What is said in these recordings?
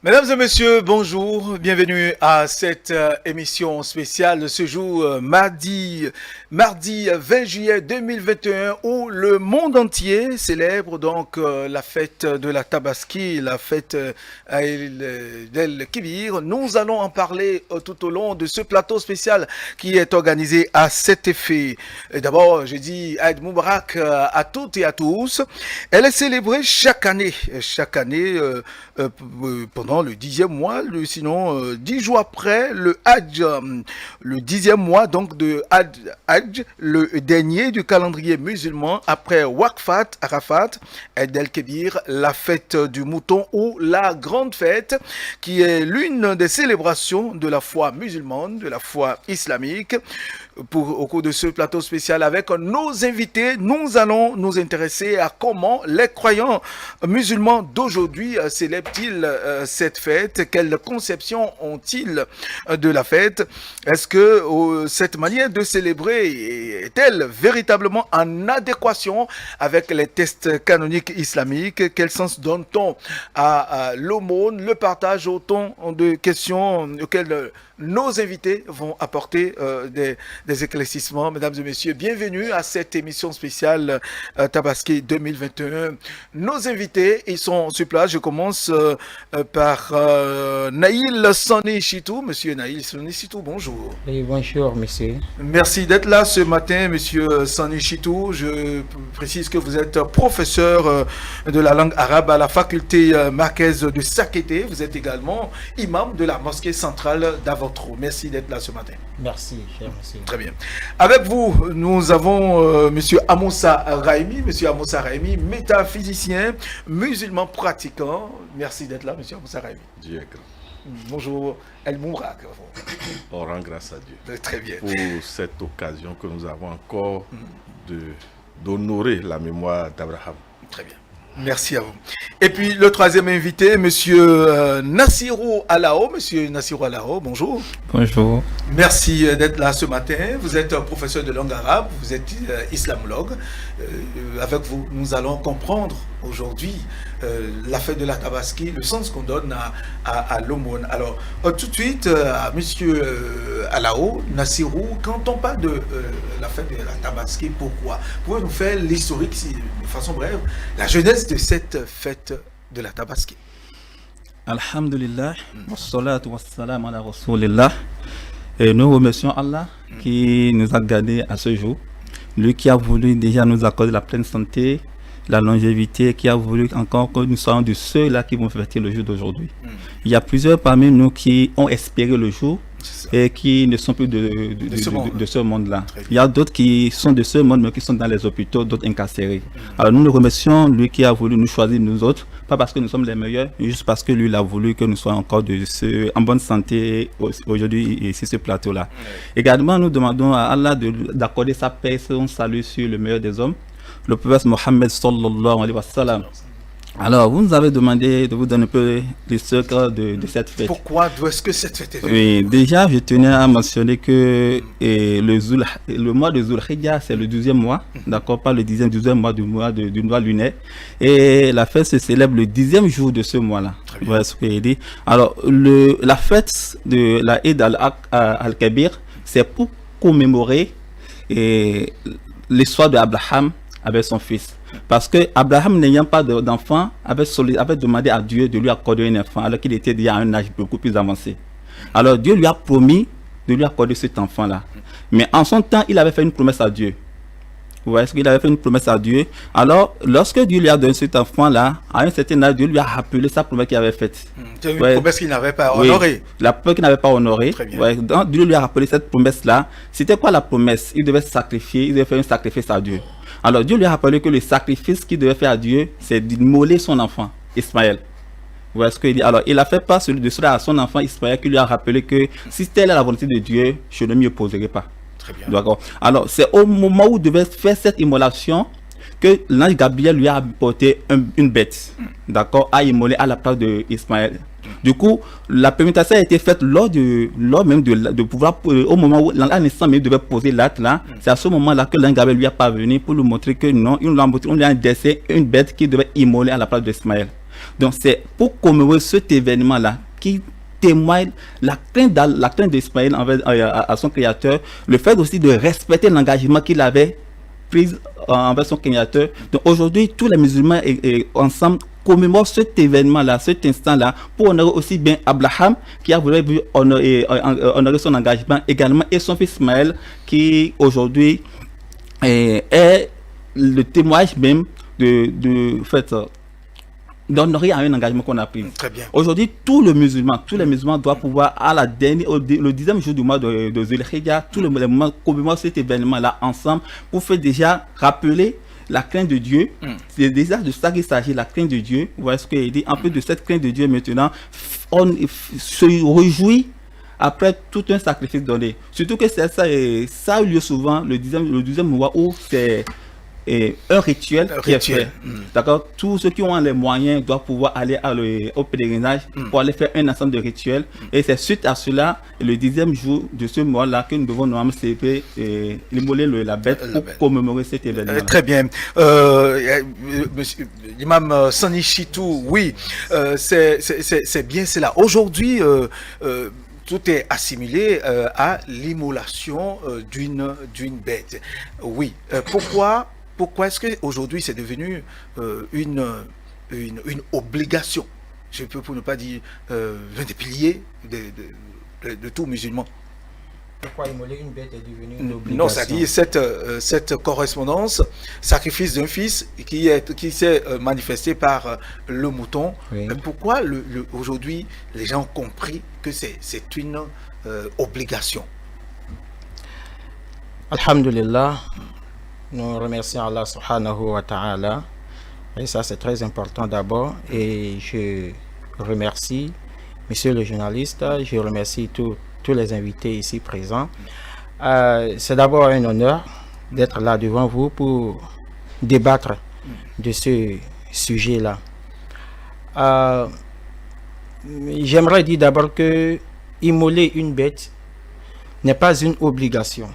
Mesdames et messieurs, bonjour, bienvenue à cette émission spéciale de ce jour, mardi 20 juillet 2021, où le monde entier célèbre donc la fête de la Tabaski, la fête d'El Kibir. Nous allons en parler tout au long de ce plateau spécial qui est organisé à cet effet. D'abord, je dis Aïd Moubarak à toutes et à tous. Elle est célébrée chaque année pendant le 10e mois, sinon 10 jours après le Hajj, le 10e mois donc de Hajj, le dernier du calendrier musulman après Waqfat, Arafat, Eid el-Kébir, la fête du mouton ou la grande fête qui est l'une des célébrations de la foi musulmane, de la foi islamique. Au cours de ce plateau spécial avec nos invités, nous allons nous intéresser à comment les croyants musulmans d'aujourd'hui célèbrent-ils cette fête, quelle conception ont-ils de la fête, est-ce que cette manière de célébrer est-elle véritablement en adéquation avec les textes canoniques islamiques, quel sens donne-t-on à l'aumône, le partage, autant de questions auxquelles nos invités vont apporter des éclaircissements. Mesdames et messieurs, bienvenue à cette émission spéciale Tabaski 2021. Nos invités, ils sont sur place. Je commence par Naïl Sani Chitou. Monsieur Naïl Sani Chitou, bonjour. Oui, bonjour, monsieur. Merci d'être là ce matin, monsieur Sani Chitou. Je précise que vous êtes professeur de la langue arabe à la faculté marcaise de Sakété. Vous êtes également imam de la mosquée centrale d'Avotro. Merci d'être là ce matin. Merci, cher monsieur. Très bien. Avec vous, nous avons monsieur Amoussa Raimi. Monsieur Amoussa Raimi, métaphysicien, musulman pratiquant. Merci d'être là, monsieur Amoussa Raimi. Dieu est grand. Bonjour, El Mourak. On rend grâce à Dieu. Très bien. Pour cette occasion que nous avons encore d'honorer la mémoire d'Abraham. Très bien. Merci à vous. Et puis le troisième invité, monsieur Nassirou Alao. Monsieur Nassirou Alao, bonjour. Bonjour. Merci d'être là ce matin. Vous êtes professeur de langue arabe, vous êtes islamologue. Avec vous, nous allons comprendre aujourd'hui la fête de la Tabaski, le sens qu'on donne à l'aumône. Alors, tout de suite, à monsieur Alao, Nassirou, quand on parle de la fête de la Tabaski, pourquoi? Pouvez-vous nous faire l'historique, de façon brève, la jeunesse de cette fête de la Tabaski? Alhamdulillah, wassalatu wassalam ala rasulillah. Et nous remercions Allah qui nous a gardés à ce jour. Lui qui a voulu déjà nous accorder la pleine santé, la longévité, qui a voulu encore que nous soyons de ceux-là qui vont fêter le jour d'aujourd'hui. Il y a plusieurs parmi nous qui ont espéré le jour et qui ne sont plus de ce monde-là. Il y a d'autres qui sont de ce monde mais qui sont dans les hôpitaux, d'autres incarcérés. Alors nous remercions lui qui a voulu nous choisir nous autres, pas parce que nous sommes les meilleurs, mais juste parce que lui il a voulu que nous soyons encore en bonne santé aujourd'hui ici sur ce plateau-là. Également nous demandons à Allah d'accorder sa paix et son salut sur le meilleur des hommes, le prophète Mohammed sallallahu alayhi wa sallam. Alors, vous nous avez demandé de vous donner un peu l'histoire de cette fête. Pourquoi, d'où est-ce que cette fête est venue? Oui, déjà, je tenais à mentionner que le mois de Zulhijjah, c'est le 12e mois, d'accord, pas le 12e mois du mois lunaire. Et la fête se célèbre le 10e jour de ce mois-là. Voilà ce que j'ai dit. Alors, la fête de la Eid al-Kabir, c'est pour commémorer l'histoire d'Abraham avec son fils. Parce que Abraham, n'ayant pas d'enfant, avait demandé à Dieu de lui accorder un enfant alors qu'il était déjà à un âge beaucoup plus avancé. Alors Dieu lui a promis de lui accorder cet enfant-là. Mais en son temps, il avait fait une promesse à Dieu. Vous voyez ce qu'il avait fait une promesse à Dieu. Alors, lorsque Dieu lui a donné cet enfant-là, à un certain âge, Dieu lui a rappelé sa promesse qu'il avait faite. C'est une promesse qu'il n'avait pas honorée. Oui, la promesse qu'il n'avait pas honorée. Ouais, donc Dieu lui a rappelé cette promesse-là. C'était quoi la promesse? Il devait se sacrifier, il devait faire un sacrifice à Dieu. Alors Dieu lui a rappelé que le sacrifice qu'il devait faire à Dieu, c'est d'immoler son enfant, Ismaël. Vous voyez ce qu'il dit? Alors il a fait part de cela à son enfant Ismaël qui lui a rappelé que si telle est la volonté de Dieu, je ne m'y opposerai pas. Très bien. D'accord. Alors c'est au moment où il devait faire cette immolation que l'ange Gabriel lui a apporté une bête, d'accord, à immoler à la place de Ismaël. Du coup, la permutation a été faite lors même de pouvoir, au moment où l'instant même devait poser l'acte là, c'est à ce moment-là que l'ange Gabriel lui a parvenu pour lui montrer que non, il lui a décès une bête qui devait immoler à la place d'Ismaël. Donc c'est pour commémorer cet événement-là qui témoigne la crainte d'Ismaël à son créateur, le fait aussi de respecter l'engagement qu'il avait pris envers son créateur. Donc aujourd'hui, tous les musulmans ensemble commémorent cet événement-là, cet instant-là, pour honorer aussi bien Abraham, qui a voulu honorer son engagement également, et son fils Ismaël, qui aujourd'hui est le témoignage même de fait d'honorer un engagement qu'on a pris. Très bien. Aujourd'hui, tous les musulmans doivent pouvoir, le 10e jour du mois de Zulhijja, tous les musulmans commémorer cet événement-là ensemble pour faire déjà rappeler la crainte de Dieu. C'est déjà de ça qu'il s'agit, la crainte de Dieu. Vous voyez ce qu'il dit. En plus de cette crainte de Dieu, maintenant, on se réjouit après tout un sacrifice donné. Surtout que ça a eu lieu souvent le 12e mois où c'est un rituel qui est fait. D'accord. Tous ceux qui ont les moyens doivent pouvoir aller au pèlerinage pour aller faire un ensemble de rituels. Et c'est suite à cela, le 10e jour de ce mois-là, que nous devons normalement célébrer immoler la bête pour commémorer cet événement. Très bien. L'imam Sani Chitou, oui, c'est bien cela. Aujourd'hui, tout est assimilé à l'immolation d'une bête. Oui. Pourquoi est-ce qu'aujourd'hui c'est devenu une obligation? Je peux pour ne pas dire l'un des piliers de tout musulman. Pourquoi immoler une bête est devenu une obligation? Non, ça dit cette correspondance, sacrifice d'un fils qui s'est manifesté par le mouton. Oui. Pourquoi aujourd'hui les gens ont compris que c'est une obligation? Alhamdulillah, nous remercions Allah subhanahu wa ta'ala. Et ça c'est très important d'abord. Et je remercie monsieur le journaliste, je remercie tous les invités ici présents. C'est d'abord un honneur d'être là devant vous pour débattre de ce sujet-là. J'aimerais dire d'abord que immoler une bête n'est pas une obligation.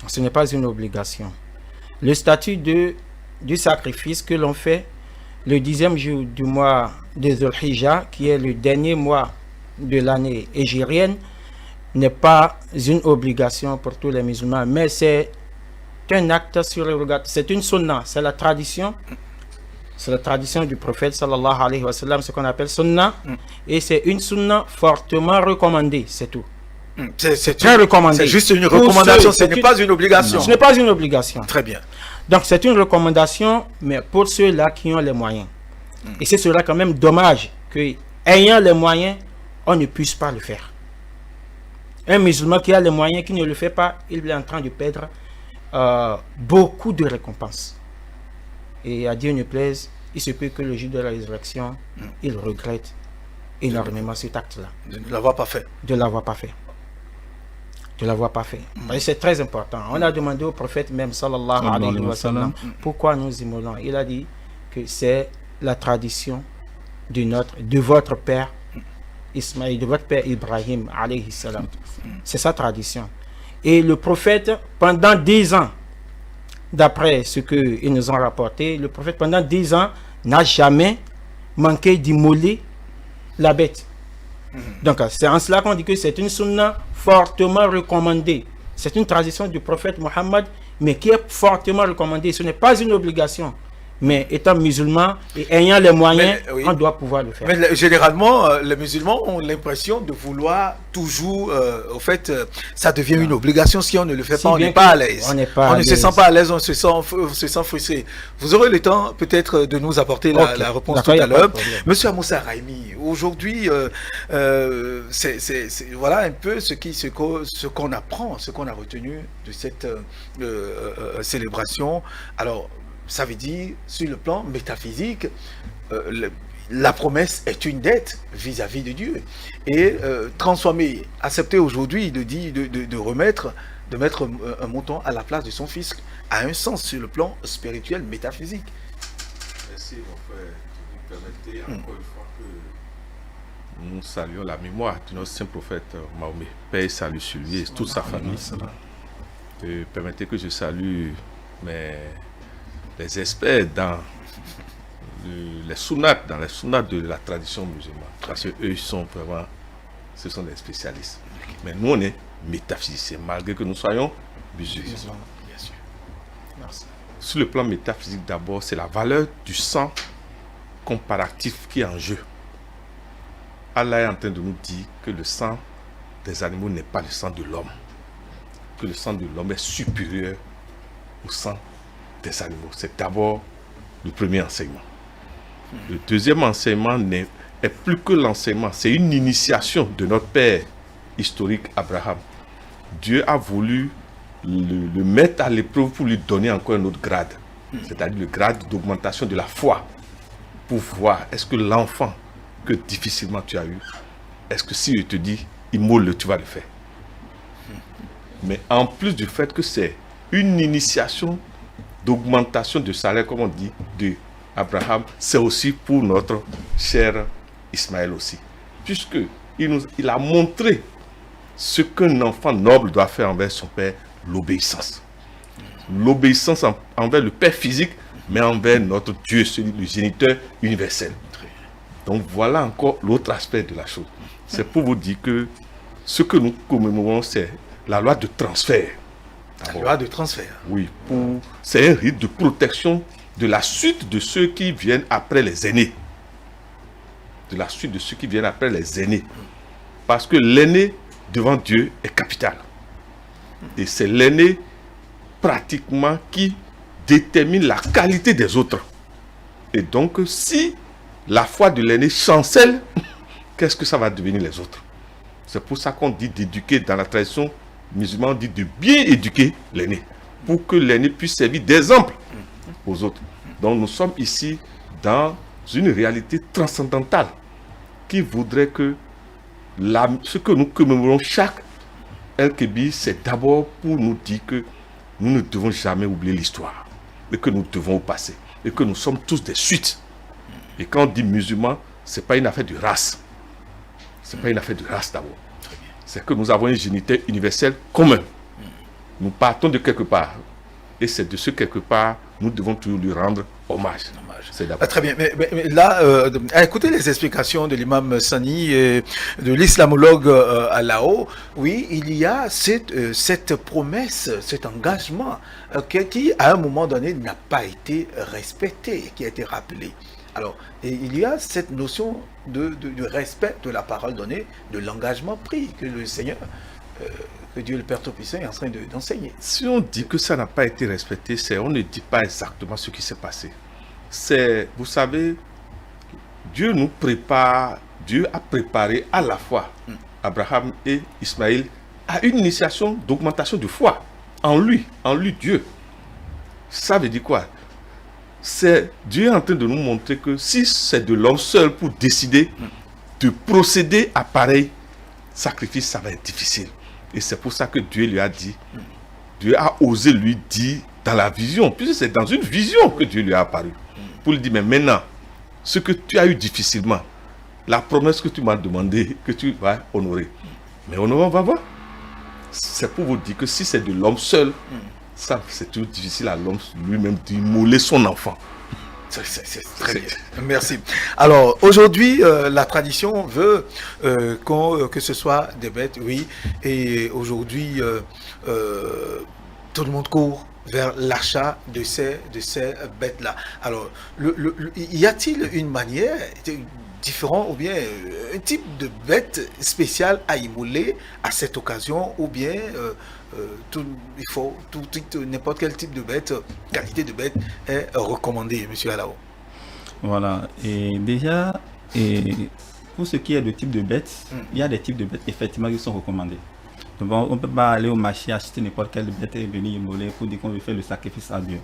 Ce n'est pas une obligation. Le statut du sacrifice que l'on fait le 10e jour du mois de Zulhijja, qui est le dernier mois de l'année hégirienne, n'est pas une obligation pour tous les musulmans, mais c'est un acte surrogatoire, c'est une sunna, c'est la tradition. C'est la tradition du prophète sallallahu alayhi wa sallam, ce qu'on appelle sunna, et c'est une sunna fortement recommandée, c'est tout. C'est très recommandé. C'est juste une recommandation, ce n'est pas une obligation. Ce n'est pas une obligation. Très bien. Donc c'est une recommandation, mais pour ceux-là qui ont les moyens. Et c'est cela quand même dommage que, ayant les moyens, on ne puisse pas le faire. Un musulman qui a les moyens, qui ne le fait pas, il est en train de perdre beaucoup de récompenses. Et à Dieu ne plaise, il se peut que le jour de la résurrection, il regrette énormément cet acte-là. De ne l'avoir pas fait. De l'avoir pas fait. De l'avoir pas fait. Et c'est très important. On a demandé au prophète même, sallallahu alayhi wa sallam, pourquoi nous immolons. Il a dit que c'est la tradition de votre père Ismaïl, de votre père Ibrahim alayhi salam. C'est sa tradition. Et le prophète, pendant 10 ans, d'après ce qu'ils nous ont rapporté, le prophète pendant 10 ans n'a jamais manqué d'immoler la bête. Donc c'est en cela qu'on dit que c'est une sunna fortement recommandée. C'est une tradition du prophète Mohammed, mais qui est fortement recommandée. Ce n'est pas une obligation. Mais étant musulman et ayant les moyens, on doit pouvoir le faire. Mais généralement, les musulmans ont l'impression de vouloir toujours, au fait, ça devient une obligation. Si on ne le fait pas, on n'est pas à l'aise. On ne se sent pas à l'aise, on se sent frustré. Vous aurez le temps peut-être de nous apporter la réponse tout à l'heure. Monsieur Amoussa Raimi, aujourd'hui, c'est voilà un peu ce qu'on apprend, ce qu'on a retenu de cette célébration. Alors, ça veut dire, sur le plan métaphysique, la promesse est une dette vis-à-vis de Dieu. Et transformer, accepter aujourd'hui de mettre un mouton à la place de son fils a un sens sur le plan spirituel, métaphysique. Merci, mon frère. Vous permettez encore une fois que nous saluons la mémoire de notre saint prophète Mahomet. Paix et salut sur lui et toute sa famille. Permettez que je salue les experts dans les sunnates, dans les sunnates de la tradition musulmane. Parce qu'eux, ils sont vraiment, ce sont des spécialistes. Mais nous, on est métaphysiciens, malgré que nous soyons musulmans. Bien sûr. Merci. Sur le plan métaphysique, d'abord, c'est la valeur du sang comparatif qui est en jeu. Allah est en train de nous dire que le sang des animaux n'est pas le sang de l'homme. Que le sang de l'homme est supérieur au sang des animaux. C'est d'abord le premier enseignement. Le deuxième enseignement est plus que l'enseignement. C'est une initiation de notre père historique Abraham. Dieu a voulu le mettre à l'épreuve pour lui donner encore un autre grade. C'est-à-dire le grade d'augmentation de la foi. Pour voir, est-ce que l'enfant que difficilement tu as eu, est-ce que si je te dis, immole-le, tu vas le faire. Mais en plus du fait que c'est une initiation d'augmentation de salaire, comme on dit, de Abraham, c'est aussi pour notre cher Ismaël aussi. Puisque il a montré ce qu'un enfant noble doit faire envers son père, l'obéissance. L'obéissance envers le père physique, mais envers notre Dieu, le géniteur universel. Donc voilà encore l'autre aspect de la chose. C'est pour vous dire que ce que nous commémorons, c'est la loi de transfert. La loi de transfert. Oui, c'est un rite de protection de la suite de ceux qui viennent après les aînés. De la suite de ceux qui viennent après les aînés. Parce que l'aîné devant Dieu est capital. Et c'est l'aîné pratiquement qui détermine la qualité des autres. Et donc, si la foi de l'aîné chancelle, qu'est-ce que ça va devenir les autres? C'est pour ça qu'on dit d'éduquer, dans la tradition musulmane, on dit de bien éduquer l'aîné, pour que l'aîné puisse servir d'exemple aux autres. Donc nous sommes ici dans une réalité transcendantale qui voudrait que ce que nous commémorons chaque El-Kébir, c'est d'abord pour nous dire que nous ne devons jamais oublier l'histoire, et que nous devons au passé, et que nous sommes tous des suites. Et quand on dit musulman, ce n'est pas une affaire de race. Ce n'est pas une affaire de race d'abord. C'est que nous avons un géniteur universel commun. Nous partons de quelque part. Et c'est de ce quelque part, nous devons toujours lui rendre hommage. Très bien. Mais là, écoutez les explications de l'imam Sani, de l'islamologue Alao. Oui, il y a cette promesse, cet engagement qui, à un moment donné, n'a pas été respecté, qui a été rappelé. Alors, il y a cette notion de respect de la parole donnée, de l'engagement pris que le Seigneur, que Dieu le Père Tout-Puissant est en train d'enseigner. Si on dit que ça n'a pas été respecté, on ne dit pas exactement ce qui s'est passé. Vous savez, Dieu a préparé à la fois Abraham et Ismaël à une initiation d'augmentation de foi en lui Dieu. Ça veut dire quoi? Dieu est en train de nous montrer que si c'est de l'homme seul pour décider de procéder à pareil sacrifice, ça va être difficile. Et c'est pour ça que Dieu lui a dit, Dieu a osé lui dire dans la vision, puisque c'est dans une vision que Dieu lui a apparu, pour lui dire, mais maintenant, ce que tu as eu difficilement, la promesse que tu m'as demandé, que tu vas honorer. Mais on va voir. C'est pour vous dire que si c'est de l'homme seul, ça, c'est toujours difficile à l'homme lui-même d'immoler son enfant. C'est très bien. Merci. Alors, aujourd'hui, la tradition veut que ce soit des bêtes, oui. Et aujourd'hui, tout le monde court vers l'achat de ces bêtes-là. Alors, y a-t-il une manière différente ou bien un type de bête spéciale à immoler à cette occasion ou bien n'importe quel type de bête, qualité de bête est recommandée, monsieur Alao? Voilà, et déjà, pour ce qui est de type de bête, il y a des types de bêtes effectivement qui sont recommandés. Donc, on ne peut pas aller au marché acheter n'importe quelle bête et venir immoler pour dire qu'on veut faire le sacrifice à Dieu.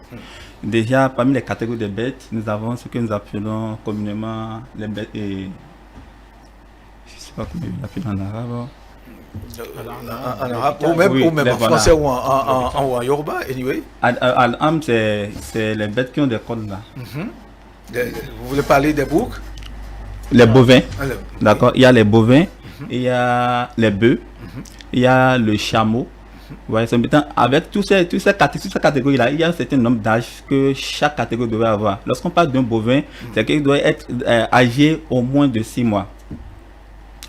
Déjà, parmi les catégories de bêtes, nous avons ce que nous appelons communément les bêtes, je ne sais pas comment on l'appelle en arabe. En arabe, ou même en français ou en Yoruba, anyway. Al-Am, c'est les bêtes qui ont des cornes là. Vous voulez parler des boucs? Les bovins. D'accord, il y a les bovins, il y a les bœufs, il y a le chameau, Ouais, c'est maintenant, avec toutes ces catégories-là, il y a un certain nombre d'âges que chaque catégorie devrait avoir. Lorsqu'on parle d'un bovin, c'est qu'il doit être âgé au moins de 6 mois.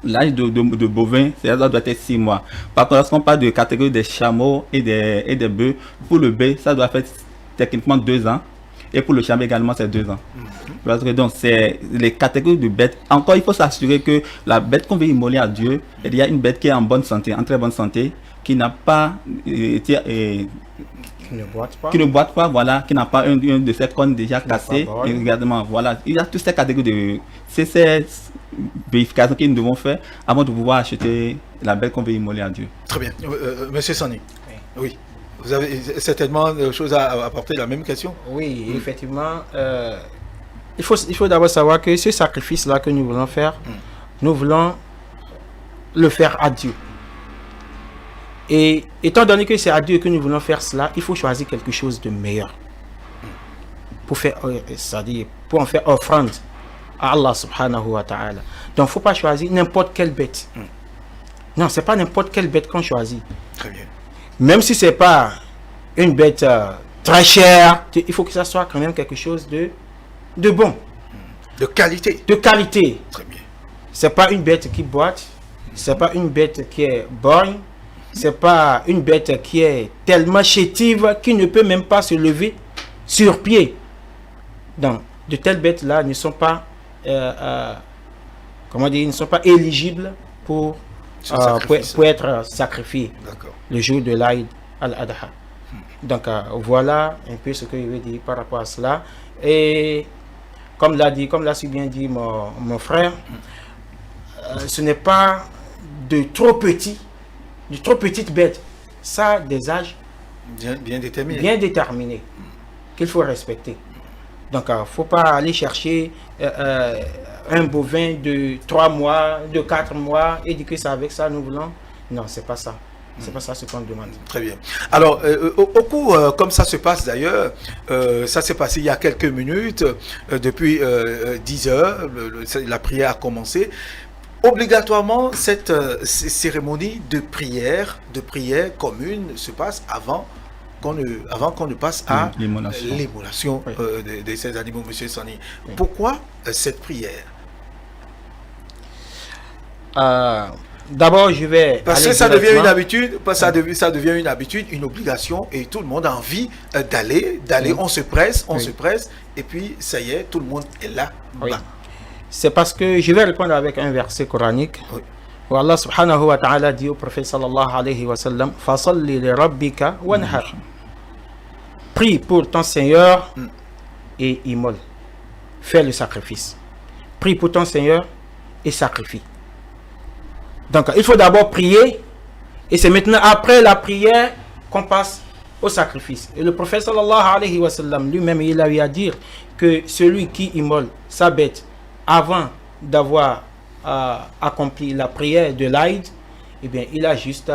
L'âge de bovin, ça doit être 6 mois. Par contre, lorsqu'on parle de catégorie des chameaux et des bœufs, pour le bœuf, ça doit faire techniquement 2 ans. Et pour le chameau également, c'est 2 ans. Parce que donc, c'est les catégories de bêtes. Encore, il faut s'assurer que la bête qu'on veut immoler à Dieu, il y a une bête qui est en bonne santé, en très bonne santé, qui n'a pas Qui ne boite pas. Voilà, qui n'a pas un de ses cornes déjà cassé. Également, voilà. Il y a toutes ces catégories de ces vérifications que nous devons faire avant de pouvoir acheter la bête qu'on veut immoler à Dieu. Très bien. Monsieur Sani, oui. Vous avez certainement des choses à apporter, la même question. Oui, effectivement. Il faut d'abord savoir que ce sacrifice-là que nous voulons faire, nous voulons le faire à Dieu. Et étant donné que c'est à Dieu que nous voulons faire cela, il faut choisir quelque chose de meilleur. Pour faire, c'est-à-dire pour en faire offrande à Allah subhanahu wa ta'ala. Donc il ne faut pas choisir n'importe quelle bête. Non, ce n'est pas n'importe quelle bête qu'on choisit. Très bien. Même si ce n'est pas une bête très chère, il faut que ça soit quand même quelque chose de bon. De qualité. De qualité. Très bien. Ce n'est pas une bête qui boite, ce n'est pas une bête qui est borgne, ce n'est pas une bête qui est tellement chétive qu'il ne peut même pas se lever sur pied. Donc, de telles bêtes-là ne sont pas, comment dire, ne sont pas éligibles pour être sacrifiées le jour de l'Aïd al-Adha. Donc, voilà un peu ce que je veux dire par rapport à cela. Et comme l'a si bien dit mon frère, ce n'est pas de trop petites bêtes. Ça a des âges bien déterminés qu'il faut respecter. Donc, il ne faut pas aller chercher un bovin de 3 mois, de 4 mois et dire que c'est avec ça nous voulons. Non, c'est pas ça. C'est pas ça ce qu'on demande. Très bien. Alors, au cours, comme ça se passe d'ailleurs, ça s'est passé il y a quelques minutes, depuis 10 heures, la prière a commencé. Obligatoirement, cette cérémonie de prière commune se passe avant qu'on ne passe à l'émolation de ces animaux, Monsieur Sani. Oui. Pourquoi cette prière? D'abord, je vais... Parce que ça devient une habitude, ça devient une habitude, une obligation, et tout le monde a envie d'aller, on se presse, et puis ça y est, tout le monde est là. Oui. C'est parce que je vais répondre avec un verset coranique. Oui. Où Allah subhanahu wa ta'ala dit au prophète sallallahu alayhi wa sallam, « Fasalli li rabbika wanhar » Prie pour ton Seigneur et immole. Fais le sacrifice. Prie pour ton Seigneur et sacrifie. Donc, il faut d'abord prier, et c'est maintenant après la prière qu'on passe au sacrifice. Et le prophète sallallahu alayhi wa sallam lui-même, il a eu à dire que celui qui immole sa bête avant d'avoir accompli la prière de l'Aïd, eh bien, il a juste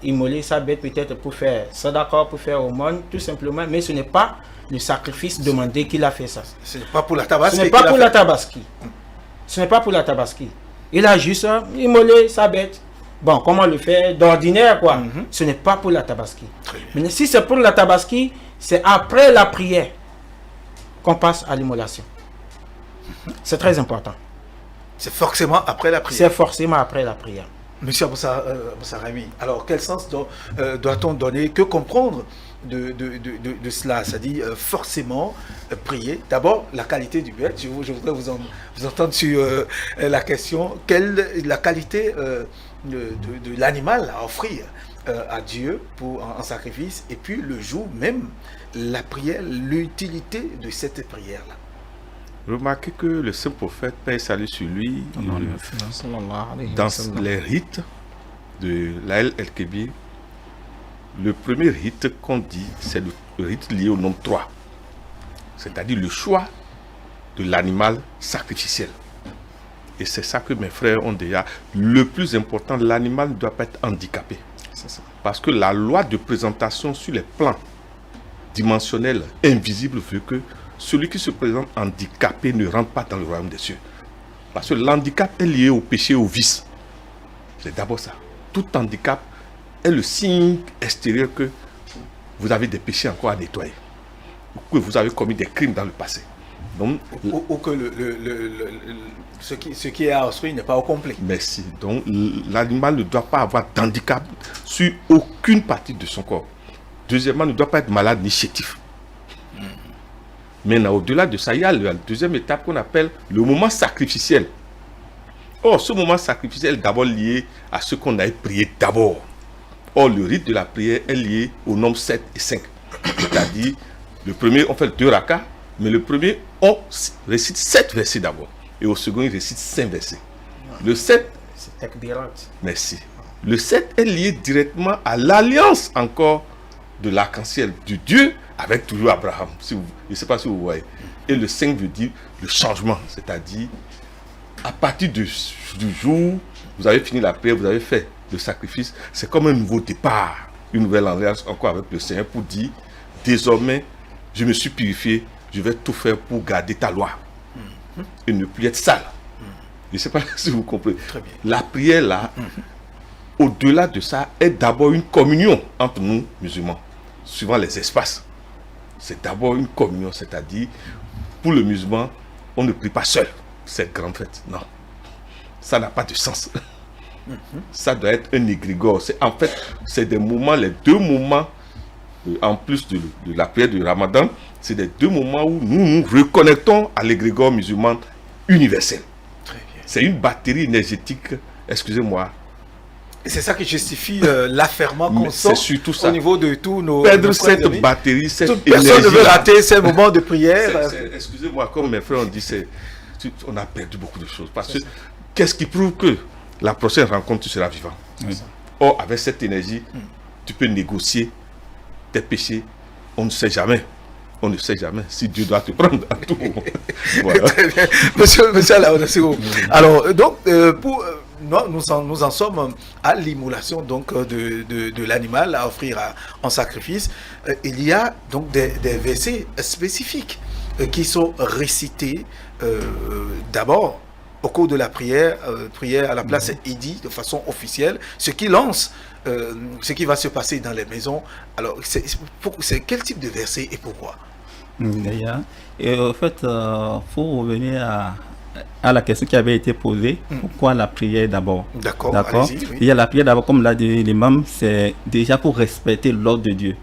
immoler sa bête peut-être pour faire sadaqa, pour faire aumône, tout simplement, mais ce n'est pas le sacrifice demandé qu'il a fait ça. Ce n'est pas pour la tabaski. Ce n'est pas pour la tabaski. Ce n'est pas pour la tabaski. Il a juste immolé sa bête. Bon, comment le faire d'ordinaire, quoi. Ce n'est pas pour la tabaski. Mais si c'est pour la tabaski, c'est après la prière qu'on passe à l'immolation. C'est très important. C'est forcément après la prière. C'est forcément après la prière. Monsieur Aboussa Rami, alors quel sens doit-on donner, que comprendre de cela? C'est-à-dire forcément prier. D'abord, la qualité du bête. Je voudrais vous entendre sur la question. Quelle la qualité de l'animal à offrir à Dieu en sacrifice, et puis le jour même, la prière, l'utilité de cette prière-là. Remarquez que le saint prophète, paix et salut sur lui, dans les rites de l'Aïd el-Kébir, le premier rite qu'on dit, c'est le rite lié au nombre 3. C'est-à-dire le choix de l'animal sacrificiel. Et c'est ça que mes frères ont déjà. Le plus important, l'animal ne doit pas être handicapé. Parce que la loi de présentation sur les plans dimensionnels invisibles veut que celui qui se présente handicapé ne rentre pas dans le royaume des cieux. Parce que l'handicap est lié au péché, au vice. C'est d'abord ça. Tout handicap est le signe extérieur que vous avez des péchés encore à nettoyer, ou que vous avez commis des crimes dans le passé. Donc, ou que ce qui est instruit n'est pas au complet. merci. Donc, l'animal ne doit pas avoir d'handicap sur aucune partie de son corps. Deuxièmement, ne doit pas être malade ni chétif. Maintenant, au-delà de ça, il y a la deuxième étape qu'on appelle le moment sacrificiel. Or, ce moment sacrificiel est d'abord lié à ce qu'on a prié d'abord. Or, le rite de la prière est lié au nombre 7 et 5. C'est-à-dire, le premier, on fait 2 rakas, mais le premier, on récite 7 versets d'abord. Et au second, il récite 5 versets. Le 7, C'est takbirat. merci. Le 7 est lié directement à l'alliance encore de l'arc-en-ciel, du Dieu avec toujours Abraham. Je ne sais pas si vous voyez. Et le 5 veut dire le changement. C'est-à-dire, à partir du jour où vous avez fini la prière, vous avez fait le sacrifice, c'est comme un nouveau départ, une nouvelle alliance encore avec le Seigneur pour dire, désormais, je me suis purifié, je vais tout faire pour garder ta loi et ne plus être sale. Je ne sais pas si vous comprenez. Très bien. La prière là, au-delà de ça, est d'abord une communion entre nous, musulmans, suivant les espaces. C'est d'abord une communion, c'est-à-dire, pour le musulman, on ne prie pas seul cette grande fête. Non. Ça n'a pas de sens. Ça doit être un égrégore. En fait, c'est des moments, les 2 moments, en plus de la prière du Ramadan, c'est les 2 moments où nous nous reconnectons à l'égrégore musulman universel. Très bien. C'est une batterie énergétique, excusez-moi. Et c'est ça qui justifie l'affairement qu'on Mais sent c'est surtout ça. au niveau de tous nos... Perdre nos frères et cette amis. batterie, cette Toute personne ne veut énergie-là. rater ces moments de prière. Excusez-moi, comme mes frères ont dit, on a perdu beaucoup de choses. Parce que qu'est-ce qui prouve que la prochaine rencontre, tu seras vivant? Oui. Or, avec cette énergie, tu peux négocier tes péchés. On ne sait jamais. On ne sait jamais si Dieu doit te prendre à tout moment. Voilà. Très bien. Monsieur Alaonassiro. Alors, donc, nous en sommes à l'immolation donc, de l'animal à offrir en sacrifice. Il y a donc des versets spécifiques qui sont récités d'abord au cours de la prière à la place est dit de façon officielle, ce qui lance ce qui va se passer dans les maisons. Alors, c'est quel type de verset et pourquoi? D'ailleurs, et en fait, faut revenir à la question qui avait été posée. Pourquoi la prière d'abord? D'accord, D'accord. allez-y, oui. Il y a la prière d'abord, comme l'a dit l'imam, c'est déjà pour respecter l'ordre de Dieu.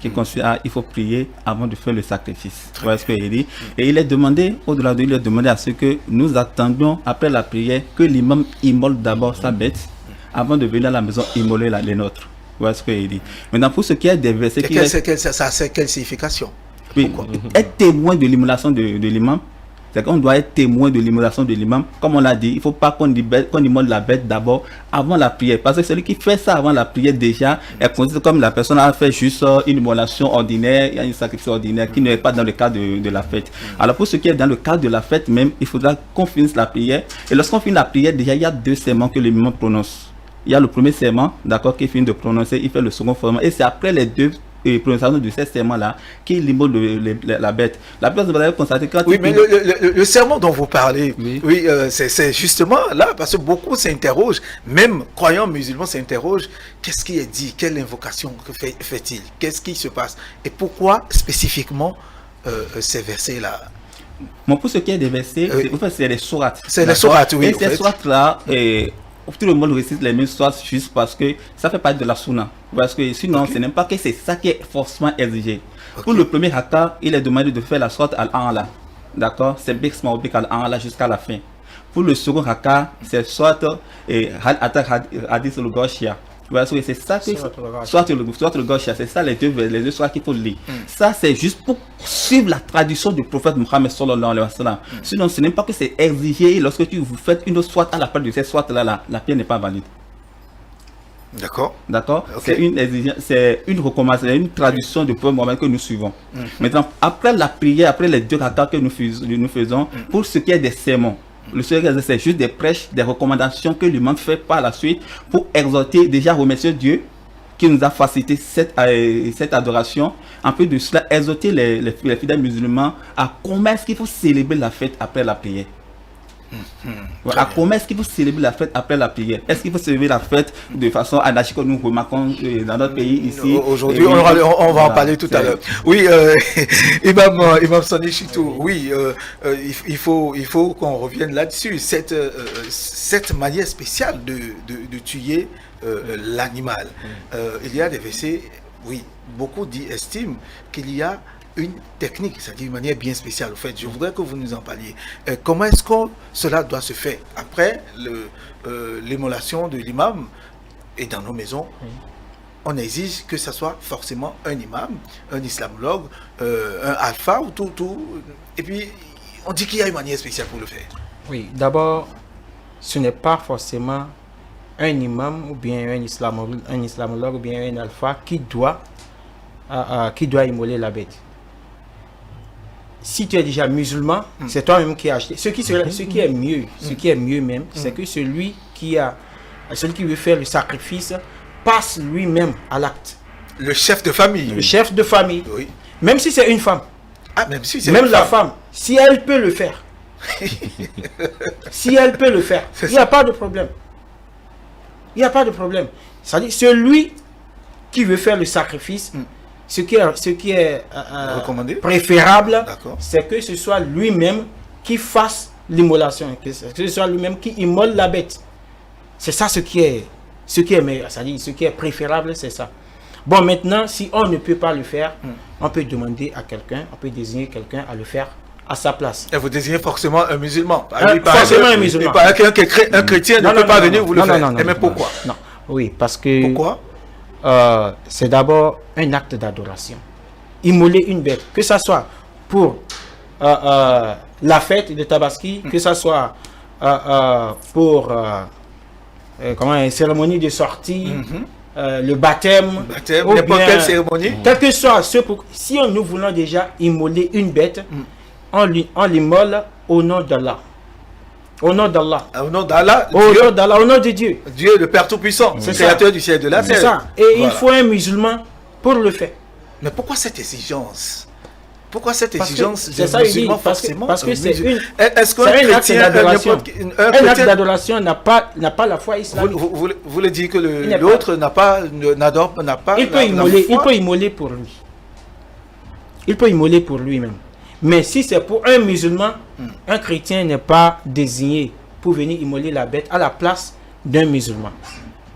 Qui considère il faut prier avant de faire le sacrifice. Vous voyez ce qu'il dit? Et il est demandé, au-delà de lui, il est demandé à ce que nous attendions après la prière que l'imam immole d'abord sa bête avant de venir à la maison immoler les nôtres. Vous voyez ce qu'il dit? Maintenant, pour ce qui est des versets qui... Ça a quelle signification? Oui, être témoin de l'immolation de l'imam, c'est qu'on doit être témoin de l'immolation de l'imam. Comme on l'a dit, il ne faut pas qu'on immole la bête d'abord avant la prière. Parce que celui qui fait ça avant la prière déjà est considéré comme la personne a fait juste une immolation ordinaire, il y a une sacrifice ordinaire qui n'est pas dans le cadre de la fête. Alors pour ce qui est dans le cadre de la fête même, il faudra qu'on finisse la prière. Et lorsqu'on finit la prière, déjà il y a 2 serments que l'imam prononce. Il y a le premier serment, d'accord, qu'il finit de prononcer, il fait le second serment. Et c'est après les 2 prononciation de ces serments-là qu'il immole la bête. La personne, vous avez constaté quand... Oui, mais le serment dont vous parlez, oui, c'est justement là, parce que beaucoup s'interrogent, même croyants musulmans s'interrogent, qu'est-ce qui est dit, quelle invocation fait-il, qu'est-ce qui se passe, et pourquoi spécifiquement ces versets-là? Bon, pour ce qui est des versets, en fait, c'est les sourates. C'est les sourates, oui. Et ces sourates-là, tout le monde récite les mêmes sourates juste parce que ça fait partie de la sunna. Parce que sinon, ce n'est pas que c'est ça qui est forcément exigé. Pour le premier haka, il est demandé de faire la sourate al-A'la. D'accord? C'est Bisma Rabbika al-A'la jusqu'à la fin. Pour le second haka, c'est sourate Hadith al-Ghashiyah. C'est ça que soit le gauche, c'est ça les deux sourates qu'il faut lire. Ça c'est juste pour suivre la tradition du prophète Mohammed sallallahu alayhi wa sallam. Sinon ce n'est pas que c'est exigé lorsque vous faites une autre sourate à la place de cette sourate là, la prière n'est pas valide. D'accord. D'accord. Okay. C'est une recommandation, une tradition du prophète Mohammed que nous suivons. Maintenant après la prière, après les 2 rakas que nous faisons, pour ce qui est des sermons. Le secret, c'est juste des prêches, des recommandations que l'imam fait par la suite pour exhorter, déjà remercier Dieu qui nous a facilité cette adoration. En plus de cela, exhorter les fidèles musulmans à comment est-ce qu'il faut célébrer la fête après la prière. Voilà. Comment est-ce qu'il faut célébrer la fête après la prière? Est-ce qu'il faut célébrer la fête de façon anarchique comme nous remarquons dans notre pays ici? Aujourd'hui, on va en parler tout à l'heure. Oui, Imam Sani Chitou, oui, il faut qu'on revienne là-dessus. Cette manière spéciale de tuer l'animal. Il y a des versets, oui, beaucoup estiment qu'il y a une technique, c'est-à-dire une manière bien spéciale. En fait, je voudrais que vous nous en parliez. Comment est-ce que cela doit se faire après l'émolation de l'imam? Et dans nos maisons, on exige que ce soit forcément un imam, un islamologue, un alpha ou tout. Et puis, on dit qu'il y a une manière spéciale pour le faire. Oui, d'abord, ce n'est pas forcément un imam ou bien un islamologue ou bien un alpha qui doit immoler la bête. Si tu es déjà musulman, c'est toi-même qui as acheté. Ce qui est mieux même, c'est que celui qui veut faire le sacrifice passe lui-même à l'acte. Le chef de famille. Le chef de famille. Oui. Même si c'est une femme. Ah, même si c'est même la femme, si elle peut le faire. Si elle peut le faire, il n'y a pas de problème. Il n'y a pas de problème. C'est-à-dire, celui qui veut faire le sacrifice, ce qui est recommandé, préférable, c'est que ce soit lui-même qui fasse l'immolation, que ce soit lui-même qui immole la bête. C'est ça ce qui est meilleur, c'est-à-dire ce qui est préférable, c'est ça. Bon, maintenant, si on ne peut pas le faire, on peut demander à quelqu'un, on peut désigner quelqu'un à le faire à sa place. Et vous désignez forcément un musulman. Forcément un musulman. Un chrétien ne peut pas venir vous le faire. Mais pourquoi? Non. Oui, parce que... Pourquoi? C'est d'abord un acte d'adoration. Immoler une bête, que ce soit pour la fête de Tabaski, que ce soit pour une cérémonie de sortie, le baptême, n'importe quelle cérémonie. Quel que soit si nous voulons déjà immoler une bête, on l'immole au nom d'Allah. Au nom d'Allah. Au nom d'Allah. Au nom de Dieu. Dieu, le Père Tout-Puissant, le créateur du ciel et de la terre. C'est ça. Et il faut un musulman pour le faire. Mais pourquoi cette exigence? Pourquoi cette exigence de musulman forcément? Parce que c'est est-ce qu'un chrétien, un acte d'adoration n'a pas la foi islamique. Vous voulez dire que l'autre n'a pas il peut immoler pour lui. Il peut immoler pour lui-même. Mais si c'est pour un musulman, un chrétien n'est pas désigné pour venir immoler la bête à la place d'un musulman.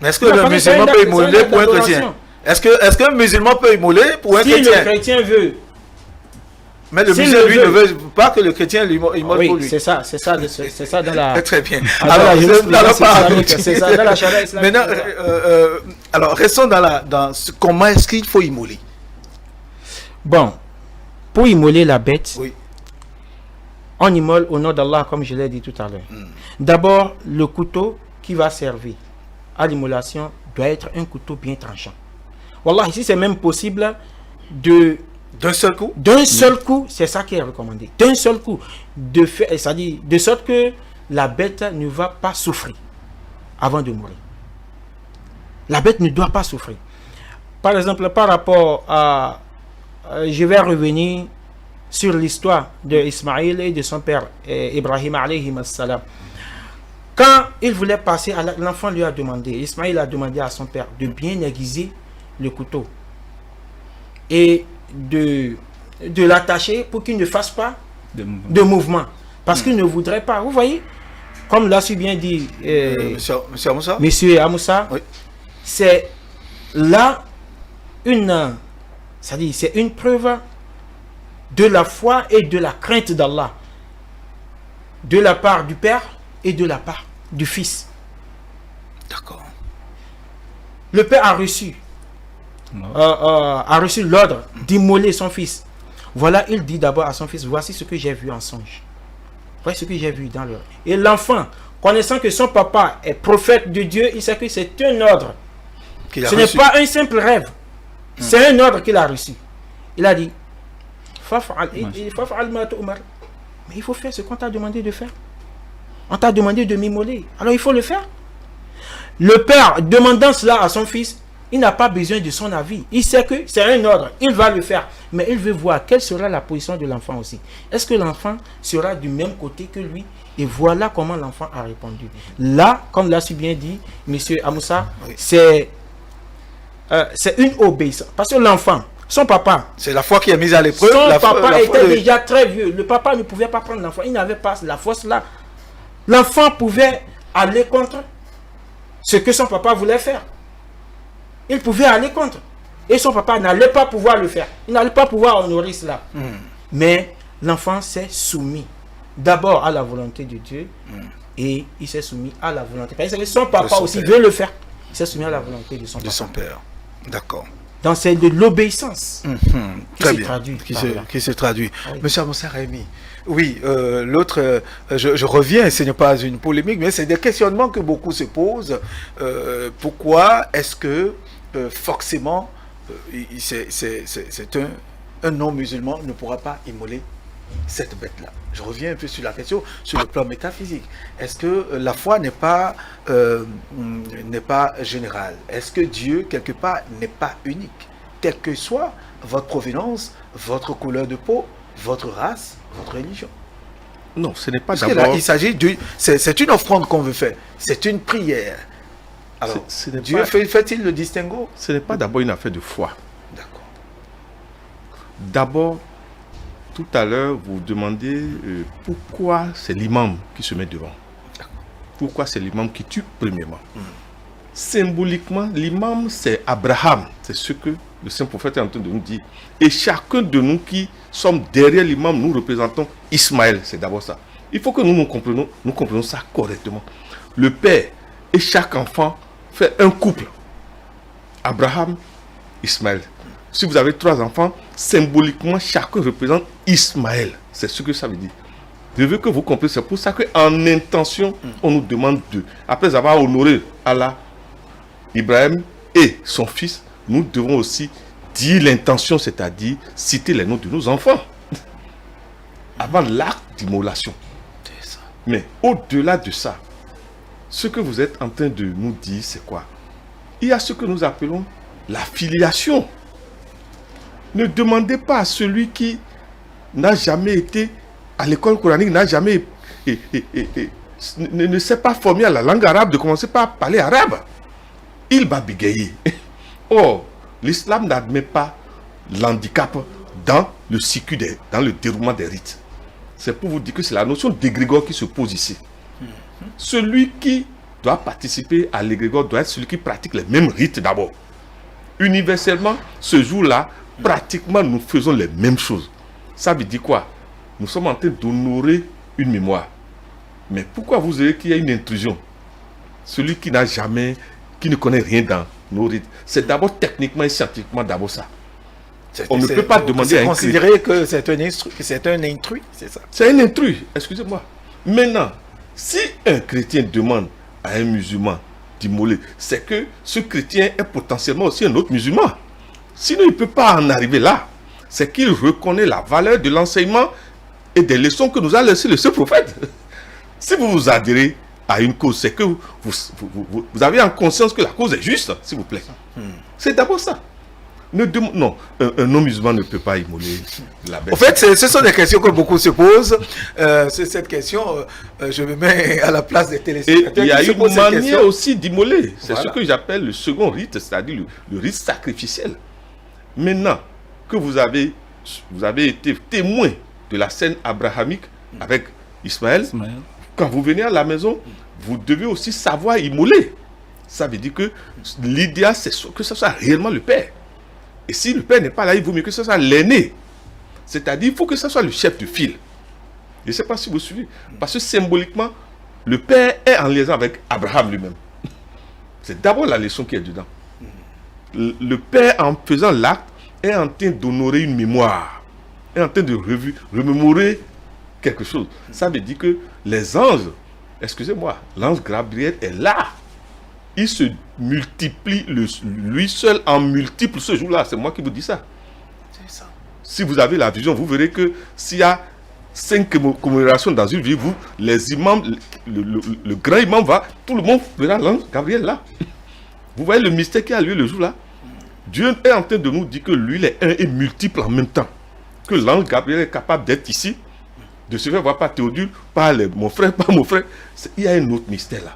Mais est-ce que le musulman peut immoler pour un chrétien? Est-ce qu'un musulman peut immoler pour un chrétien? Si le chrétien veut. Mais le musulman, lui, ne veut pas que le chrétien immole pour lui. Oui, c'est ça dans la... Très bien. C'est ça dans la charia islamique. Maintenant, alors, restons dans comment est-ce qu'il faut immoler. Bon, pour immoler la bête, on immole au nom d'Allah, comme je l'ai dit tout à l'heure. D'abord, le couteau qui va servir à l'immolation doit être un couteau bien tranchant. Wallah, ici c'est même possible d'un seul coup. D'un seul coup, c'est ça qui est recommandé. D'un seul coup, c'est-à-dire de sorte que la bête ne va pas souffrir avant de mourir. La bête ne doit pas souffrir. Par exemple, par rapport à... je vais revenir sur l'histoire d'Ismaïl et de son père Ibrahim alayhi salam. Quand il voulait passer, l'enfant lui a demandé, Ismaïl a demandé à son père de bien aiguiser le couteau et de l'attacher pour qu'il ne fasse pas de mouvement. Parce qu'il ne voudrait pas. Vous voyez, comme l'a si bien dit Monsieur Amoussa, c'est là c'est une preuve de la foi et de la crainte d'Allah, de la part du Père et de la part du Fils. D'accord. Le Père a reçu l'ordre d'immoler son fils. Voilà, il dit d'abord à son fils, voici ce que j'ai vu en songe. Voici ce que j'ai vu dans le... Et l'enfant, connaissant que son papa est prophète de Dieu, il sait que c'est un ordre. Ce n'est pas un simple rêve. C'est un ordre qu'il a reçu. Il a dit, mais il faut faire ce qu'on t'a demandé de faire. On t'a demandé de m'immoler. Alors il faut le faire. Le père, demandant cela à son fils, Il n'a pas besoin de son avis. Il sait que c'est un ordre. Il va le faire. Mais il veut voir quelle sera la position de l'enfant aussi. Est-ce que l'enfant sera du même côté que lui? Et voilà comment l'enfant a répondu. Là, comme l'a si bien dit M. Amoussa, Oui. c'est une obéissance. Parce que l'enfant, son papa, C'est la foi qui est mise à l'épreuve. son la foi- papa la foi était de- déjà très vieux. Le papa ne pouvait pas prendre l'enfant. Il n'avait pas la force là. L'enfant pouvait aller contre ce que son papa voulait faire. Il pouvait aller contre. Et son papa n'allait pas pouvoir le faire. Il n'allait pas pouvoir honorer cela. Mais l'enfant s'est soumis d'abord à la volonté de Dieu et il s'est soumis à la volonté. Parce que son papa son aussi père. veut le faire. Il s'est soumis à la volonté de son de papa. son père. D'accord. Donc c'est de l'obéissance. Très se bien. traduit Qui par se, là. qui se traduit. Oui. Monsieur Amoussa Rémi, oui, l'autre, je reviens, ce n'est pas une polémique, mais c'est des questionnements que beaucoup se posent. Pourquoi est-ce que forcément un non-musulman ne pourra pas immoler cette bête-là? Je reviens un peu sur la question, sur le plan métaphysique. Est-ce que la foi n'est pas générale? Est-ce que Dieu, quelque part, n'est pas unique? Quelle que soit votre provenance, votre couleur de peau, votre race, votre religion. Non, ce n'est pas Parce que là, d'abord... il s'agit c'est une offrande qu'on veut faire. C'est une prière. Alors, Ce n'est Dieu pas- fait-il le distinguo? Ce n'est pas d'abord une affaire de foi. D'accord. D'abord, tout à l'heure, vous demandez pourquoi c'est l'imam qui se met devant. Pourquoi c'est l'imam qui tue premièrement. Symboliquement, l'imam, c'est Abraham. C'est ce que le Saint-Prophète est en train de nous dire. Et chacun de nous qui sommes derrière l'imam, nous représentons Ismaël. C'est d'abord ça. Il faut que nous comprenions ça correctement. Le père et chaque enfant fait un couple. Abraham, Ismaël. Si vous avez 3 enfants, symboliquement, chacun représente Ismaël. C'est ce que ça veut dire. Je veux que vous compreniez. C'est pour ça qu'en intention, on nous demande de, après avoir honoré Allah, Ibrahim et son fils, nous devons aussi dire l'intention, c'est-à-dire citer les noms de nos enfants. Avant l'acte d'immolation. C'est ça. Mais au-delà de ça, ce que vous êtes en train de nous dire, c'est quoi? Il y a ce que nous appelons la filiation. Ne demandez pas à celui qui n'a jamais été à l'école coranique, n'a jamais ne s'est pas formé à la langue arabe, de commencer par parler arabe. Il va bégayer. Or, l'islam n'admet pas l'handicap dans le circuit, dans le déroulement des rites. C'est pour vous dire que c'est la notion d'égrégore qui se pose ici. Celui qui doit participer à l'égrégore doit être celui qui pratique les mêmes rites d'abord. Universellement, ce jour-là, pratiquement nous faisons les mêmes choses. Ça veut dire quoi? Nous sommes en train d'honorer une mémoire. Mais pourquoi vous avez qu'il y a une intrusion? Celui qui n'a jamais, qui ne connaît rien dans nos rites. C'est d'abord techniquement et scientifiquement d'abord ça. On ne peut pas demander à un considérer que c'est un intrus, c'est ça. C'est un intrus, excusez-moi. Maintenant, si un chrétien demande à un musulman d'immoler, c'est que ce chrétien est potentiellement aussi un autre musulman. Sinon, il ne peut pas en arriver là. C'est qu'il reconnaît la valeur de l'enseignement et des leçons que nous a laissé le Saint-Prophète. Si vous vous adhérez à une cause, c'est que vous avez en conscience que la cause est juste, s'il vous plaît. C'est d'abord ça. Non, un non-musulman ne peut pas immoler la bête. En fait, ce sont des questions que beaucoup se posent. C'est cette question, je me mets à la place des Et téléspectateurs. il y a qui se une posent cette manière question. aussi d'immoler. C'est Voilà. ce que j'appelle le second rite, c'est-à-dire le rite sacrificiel. Maintenant que vous avez été témoin de la scène abrahamique avec Ismaël, quand vous venez à la maison, vous devez aussi savoir immoler. Ça veut dire que l'idéal, c'est que ce soit réellement le père. Et si le père n'est pas là, il vaut mieux que ce soit l'aîné. C'est-à-dire, il faut que ce soit le chef de file. Je ne sais pas si vous suivez. Parce que symboliquement, le père est en liaison avec Abraham lui-même. C'est d'abord la leçon qui est dedans. Le père, en faisant l'acte, est en train d'honorer une mémoire. Est en train de remémorer quelque chose. Ça veut dire que les anges, excusez-moi, l'ange Gabriel est là. Il se multiplie lui seul en multiples ce jour-là. C'est moi qui vous dis ça. C'est ça. Si vous avez la vision, vous verrez que s'il y a 5 commémorations dans une ville, les imams, le grand imam va, tout le monde verra l'ange Gabriel là. Vous voyez le mystère qui a lieu le jour-là? Dieu est en train de nous dire que lui, il est un et multiple en même temps. Que l'ange Gabriel est capable d'être ici, de se faire voir par Théodule, par mon frère, par mon frère. Il y a un autre mystère là.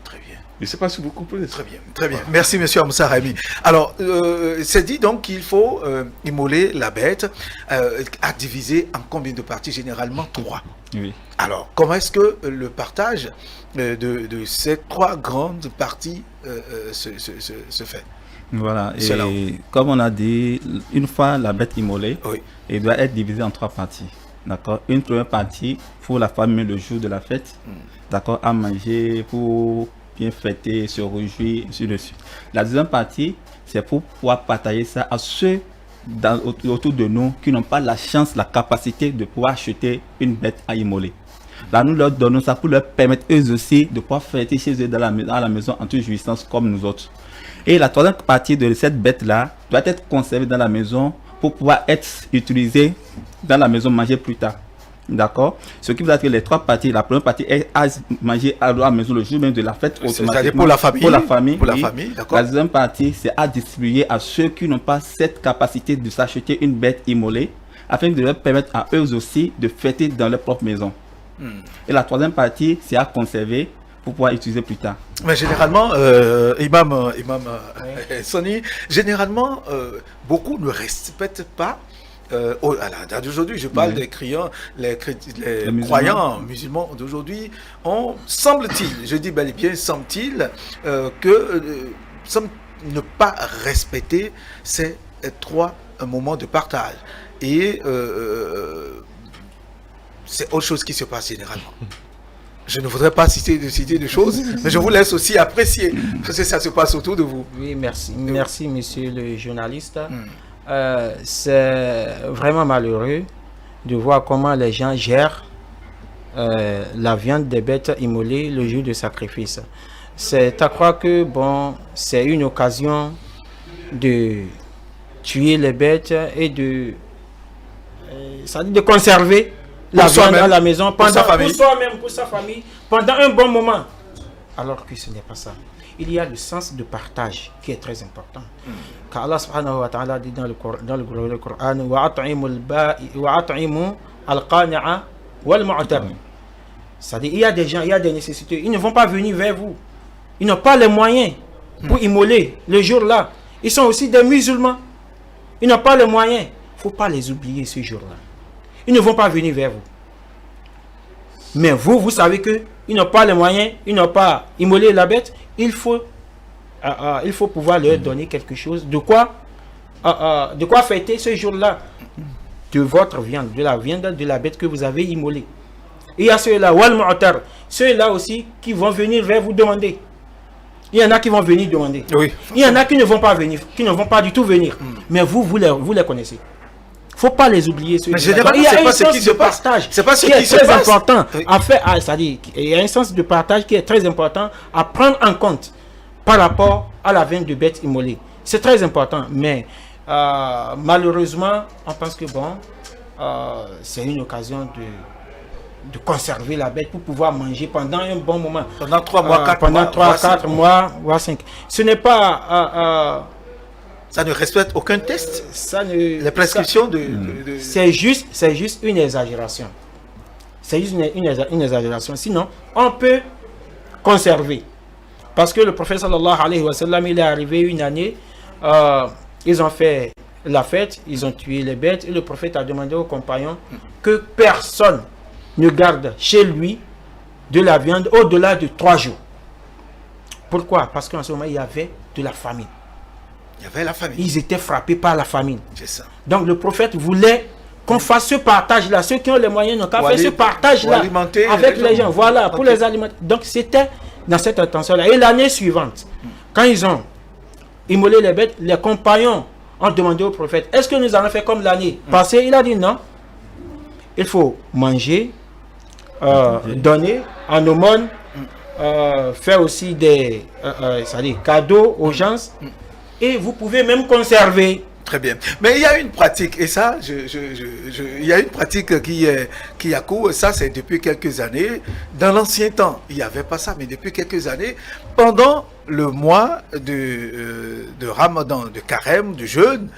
Très bien. Je ne sais pas si vous comprenez. Très bien, très bien. Merci, monsieur Amoussa Rami. Alors, c'est dit donc qu'il faut immoler la bête à diviser en combien de parties? Généralement 3. Oui. Alors, comment est-ce que le partage de ces 3 grandes parties se fait? Voilà, C'est là et comme on a dit, une fois la bête immolée, Oui. elle doit être divisée en 3 parties. D'accord. Une première partie pour la famille le jour de la fête, d'accord, à manger, pour bien fêter, se réjouir, ainsi de suite. La deuxième partie, c'est pour pouvoir partager ça à ceux autour de nous qui n'ont pas la chance, la capacité de pouvoir acheter une bête à immoler. Là, nous leur donnons ça pour leur permettre eux aussi de pouvoir fêter chez eux à la maison en toute jouissance comme nous autres. Et la troisième partie de cette bête-là doit être conservée dans la maison pour pouvoir être utilisée dans la maison, manger plus tard. D'accord? Ce qui veut dire que les 3 parties, la première partie est à manger à la maison le jour même de la fête. C'est-à-dire pour la famille. Pour la famille. Pour la oui. famille, d'accord. La deuxième partie, c'est à distribuer à ceux qui n'ont pas cette capacité de s'acheter une bête immolée, afin de leur permettre à eux aussi de fêter dans leur propre maison. Et la troisième partie, c'est à conserver pour pouvoir utiliser plus tard. Mais généralement, Imam Sonny, généralement, beaucoup ne respectent pas. À la date d'aujourd'hui, je parle des croyants, les croyants musulmans d'aujourd'hui, semble-t-il, je dis bel et bien, semble-t-il, semble ne pas respecter ces 3 moments de partage. Et c'est autre chose qui se passe généralement. Je ne voudrais pas citer de choses, mais je vous laisse aussi apprécier, parce que ça se passe autour de vous. Oui, merci. Merci, monsieur le journaliste. C'est vraiment malheureux de voir comment les gens gèrent la viande des bêtes immolées le jour de sacrifice. C'est à croire que, bon, c'est une occasion de tuer les bêtes et de conserver la viande à la maison pour soi-même, pour sa famille, pendant un bon moment. Alors que ce n'est pas ça. Il y a le sens de partage qui est très important. Car Allah subhanahu wa ta'ala dit dans le Coran, وَأَطْعِمُوا الْقَانِعَ وَالْمُعْتَرِ. C'est-à-dire, il y a des gens, il y a des nécessités. Ils ne vont pas venir vers vous. Ils n'ont pas les moyens pour immoler le jour-là. Ils sont aussi des musulmans. Ils n'ont pas les moyens. Il ne faut pas les oublier ce jour-là. Ils ne vont pas venir vers vous. Mais vous savez qu'ils n'ont pas les moyens, ils n'ont pas immolé la bête. Il faut pouvoir leur donner quelque chose. De quoi fêter ce jour-là? De votre viande, de la viande de la bête que vous avez immolée. Et il y a ceux-là, wal mu'tar, ceux-là aussi qui vont venir vers vous demander. Il y en a qui vont venir demander. Oui. Il y en a qui ne vont pas venir, qui ne vont pas du tout venir. Mais vous les connaissez. Il ne faut pas les oublier. Mais généralement, il y a un sens de partage. C'est pas ce qui se passe. Très important à faire. C'est-à-dire, il y a un sens de partage qui est très important à prendre en compte par rapport à la viande de bête immolée. C'est très important. Mais malheureusement, on pense que bon, c'est une occasion de conserver la bête pour pouvoir manger pendant un bon moment. Pendant 3 mois, 4 pendant mois. 3, 4 mois, voire 5. Ce n'est pas... ça ne respecte aucun test. Les prescriptions c'est juste une exagération. C'est juste une exagération. Sinon, on peut conserver. Parce que le prophète sallallahu alayhi wa sallam, il est arrivé une année, ils ont fait la fête, ils ont tué les bêtes, et le prophète a demandé aux compagnons que personne ne garde chez lui de la viande au-delà de 3 jours. Pourquoi? Parce qu'en ce moment, il y avait de la famine. Il y avait la famine. Ils étaient frappés par la famine. C'est ça. Donc le prophète voulait qu'on fasse ce partage-là. Ceux qui ont les moyens n'ont qu'à faire ce partage-là avec les gens. Voilà, pour les alimenter. Donc c'était dans cette intention-là. Et l'année suivante, quand ils ont immolé les bêtes, les compagnons ont demandé au prophète, est-ce que nous allons faire comme l'année passée? Il a dit non. Il faut manger, donner en aumône, faire aussi des cadeaux aux gens. Et vous pouvez même conserver. Très bien. Mais il y a une pratique, et ça, il y a une pratique qui a cours, ça c'est depuis quelques années. Dans l'ancien temps, il n'y avait pas ça, mais depuis quelques années, pendant le mois de Ramadan, de Carême, de jeûne,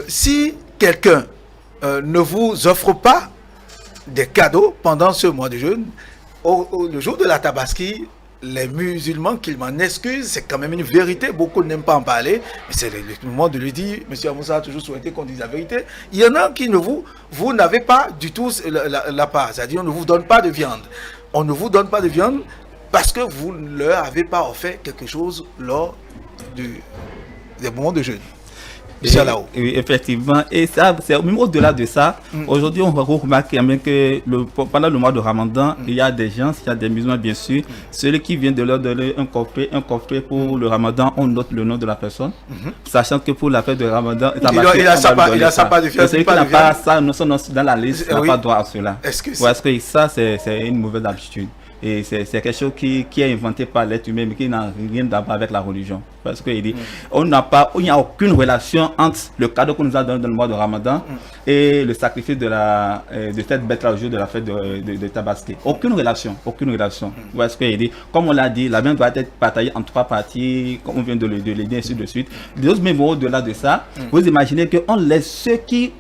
si quelqu'un ne vous offre pas des cadeaux pendant ce mois de jeûne, le jour de la Tabaski, les musulmans qu'ils m'en excusent, c'est quand même une vérité. Beaucoup n'aiment pas en parler, mais c'est le moment de lui dire. Monsieur Amoussa a toujours souhaité qu'on dise la vérité. Il y en a qui vous n'avez pas du tout la part. C'est-à-dire, on ne vous donne pas de viande. On ne vous donne pas de viande parce que vous ne leur avez pas offert quelque chose lors des moments de jeûne. Oui, effectivement. Et ça, c'est même au-delà de ça. Aujourd'hui, on va remarquer que pendant le mois de Ramadan, il y a des gens, il y a des musulmans, bien sûr. Celui qui vient de leur donner un coffret pour le Ramadan, on note le nom de la personne. Sachant que pour la fête de Ramadan, il a sa part de viande. Celui qui n'a pas ça, nous sommes dans la liste, n'a pas droit à cela. Est-ce que ça, c'est une mauvaise habitude. Et c'est quelque chose qui est inventé par l'être humain, mais qui n'a rien à voir avec la religion. Parce qu'il dit, il n'y a aucune relation entre le cadeau qu'on nous a donné dans le mois de Ramadan et le sacrifice de cette bête-là au jour de la fête de Tabaski. Aucune relation. Parce qu'il dit, comme on l'a dit, la viande doit être partagée en 3 parties, comme on vient de le dire, ainsi de suite. D'autres, même au-delà de ça, vous imaginez qu'on laisse ceux qui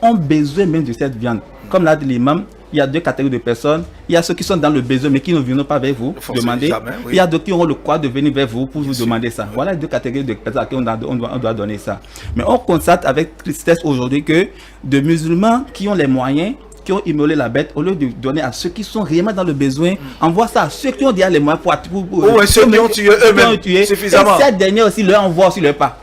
ont besoin même de cette viande. Comme l'a dit l'imam, il y a 2 catégories de personnes. Il y a ceux qui sont dans le besoin mais qui ne viennent pas vers vous demander. Jamais, oui. Il y a d'autres qui auront le courage de venir vers vous pour vous demander ça. Voilà les 2 catégories de personnes à qui on doit donner ça. Mais on constate avec tristesse aujourd'hui que de musulmans qui ont les moyens, qui ont immolé la bête, au lieu de donner à ceux qui sont réellement dans le besoin, envoie ça à ceux qui ont déjà les moyens pour ceux qui ont tué eux-mêmes suffisamment. Et ces derniers aussi leur envoient aussi leur part.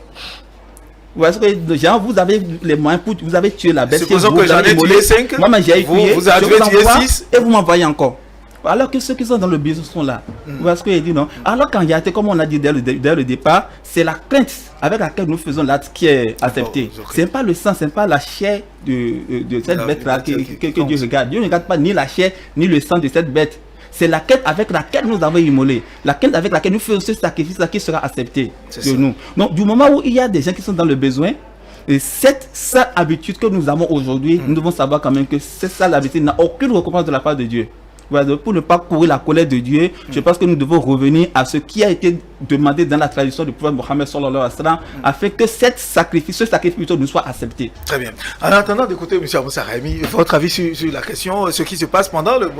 Parce que genre, vous avez les moyens pour vous avez tué la bête. Supposons que j'en ai tué 5. Moi, j'ai tué. Vous avez tué 6. Et vous m'envoyez encore. Alors que ceux qui sont dans le business sont là. Parce qu'il dit non. Alors qu'en réalité, comme on a dit dès le départ, c'est la crainte avec laquelle nous faisons l'acte qui est accepté. Ce n'est pas le sang, ce n'est pas la chair de cette bête-là que Dieu regarde. Dieu ne regarde pas ni la chair ni le sang de cette bête. C'est la quête avec laquelle nous avons immolé, la quête avec laquelle nous faisons ce sacrifice-là qui sera accepté de nous. Donc, du moment où il y a des gens qui sont dans le besoin, et cette sale habitude que nous avons aujourd'hui, nous devons savoir quand même que cette sale habitude n'a aucune récompense de la part de Dieu. Voilà, pour ne pas courir la colère de Dieu, je pense que nous devons revenir à ce qui a été demandé dans la tradition du prophète Mohammed sallallahu alayhi wa sallam, afin que ce sacrifice plutôt nous soit accepté. Très bien. En attendant d'écouter M. Amoussa Raimi, votre avis sur la question, ce qui se passe pendant le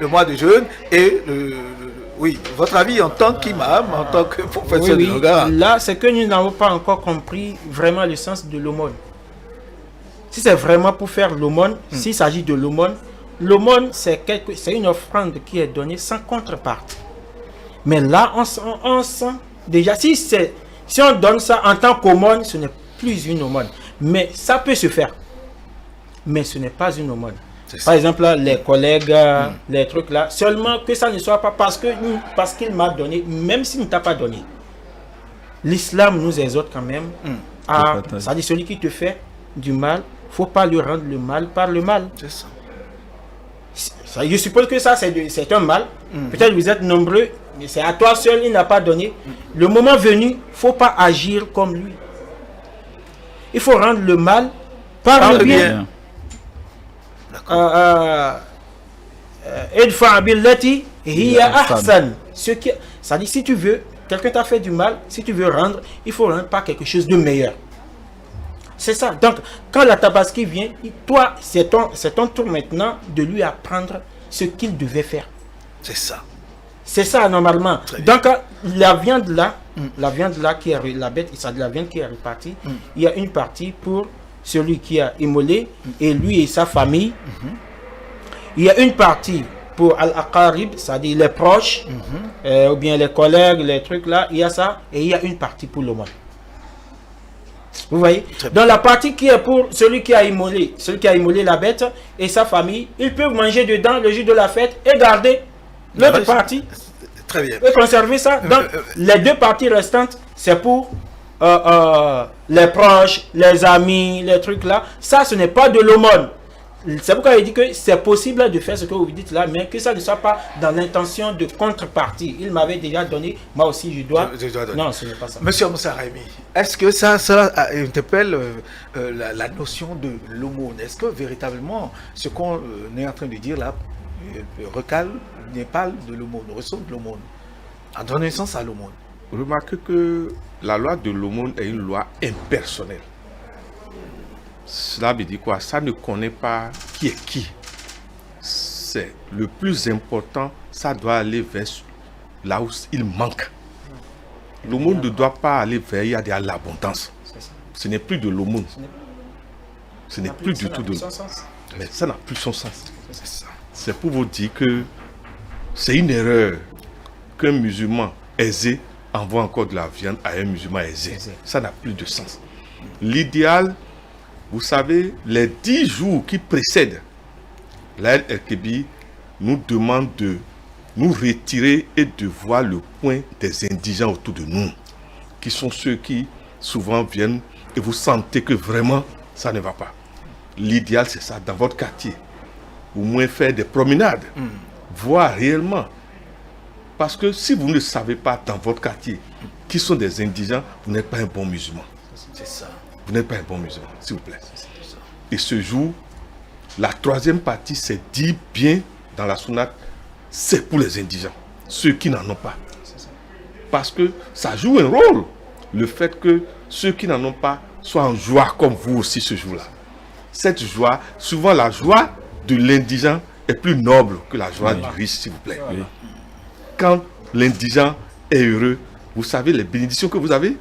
mois de jeûne et oui, votre avis en tant qu'imam, en tant que professeur de yoga. Là, c'est que nous n'avons pas encore compris vraiment le sens de l'aumône. Si c'est vraiment pour faire l'aumône, s'il s'agit de l'aumône, c'est une offrande qui est donnée sans contrepartie. Mais là, on sent déjà, si on donne ça en tant qu'aumône, ce n'est plus une aumône. Mais ça peut se faire. Mais ce n'est pas une aumône. Par exemple, là, les collègues, les trucs là, seulement que ça ne soit pas parce qu'il m'a donné, même s'il ne t'a pas donné. L'islam nous exhorte quand même à, c'est-à-dire celui qui te fait du mal, il ne faut pas lui rendre le mal par le mal. C'est ça. Je suppose que ça c'est un mal. Peut-être vous êtes nombreux, mais c'est à toi seul, il n'a pas donné. Le moment venu, il ne faut pas agir comme lui. Il faut rendre le mal par le bien. Ça dit, si tu veux, quelqu'un t'a fait du mal, si tu veux rendre, il faut rendre par quelque chose de meilleur. C'est ça. Donc, quand la Tabaski vient, toi, c'est ton tour maintenant de lui apprendre ce qu'il devait faire. C'est ça. C'est ça, normalement. Donc, la viande là qui est la bête, la viande qui est répartie, il y a une partie pour celui qui a immolé, et lui et sa famille. Il y a une partie pour Al-Aqarib, c'est-à-dire les proches, ou bien les collègues, les trucs là, il y a ça, et il y a une partie pour l'aumône. Vous voyez? Dans la partie qui est pour celui qui a immolé la bête et sa famille, ils peuvent manger dedans le jour de la fête et garder l'autre partie. Très bien. Et conserver ça. Donc, les 2 parties restantes, c'est pour les proches, les amis, les trucs là. Ça, ce n'est pas de l'aumône. C'est pourquoi il dit que c'est possible de faire ce que vous dites là, mais que ça ne soit pas dans l'intention de contrepartie. Il m'avait déjà donné, moi aussi je dois donner. Non, ce n'est pas ça. Monsieur Moussa Raimi, est-ce que ça interpelle la notion de l'aumône? Est-ce que véritablement ce qu'on est en train de dire là recale, n'est pas de l'aumône, ressemble de l'aumône, en donnant sens à l'aumône? Remarquez que la loi de l'aumône est une loi impersonnelle. Cela veut dire quoi? Ça ne connaît pas qui est qui. C'est le plus important, ça doit aller vers là où il manque. L'aumône ne doit pas aller vers il y a de l'abondance. Ce n'est plus de l'aumône. Ce n'est plus du tout de l'aumône. Mais ça n'a plus son sens. C'est pour vous dire que c'est une erreur qu'un musulman aisé envoie encore de la viande à un musulman aisé. Ça n'a plus de sens. L'idéal, vous savez, les 10 jours qui précèdent l'Aïd el-Kébir nous demande de nous retirer et de voir le point des indigents autour de nous, qui sont ceux qui souvent viennent et vous sentez que vraiment ça ne va pas. L'idéal, c'est ça, dans votre quartier. Au moins faire des promenades, voir réellement. Parce que si vous ne savez pas dans votre quartier qui sont des indigents, vous n'êtes pas un bon musulman. C'est ça. Vous n'êtes pas un bon musulman, s'il vous plaît. Et ce jour, la troisième partie, c'est dit bien dans la sounate, c'est pour les indigents, ceux qui n'en ont pas. Parce que ça joue un rôle, le fait que ceux qui n'en ont pas soient en joie comme vous aussi ce jour-là. Cette joie, souvent la joie de l'indigent est plus noble que la joie du riche, s'il vous plaît. Oui. Quand l'indigent est heureux, vous savez les bénédictions que vous avez.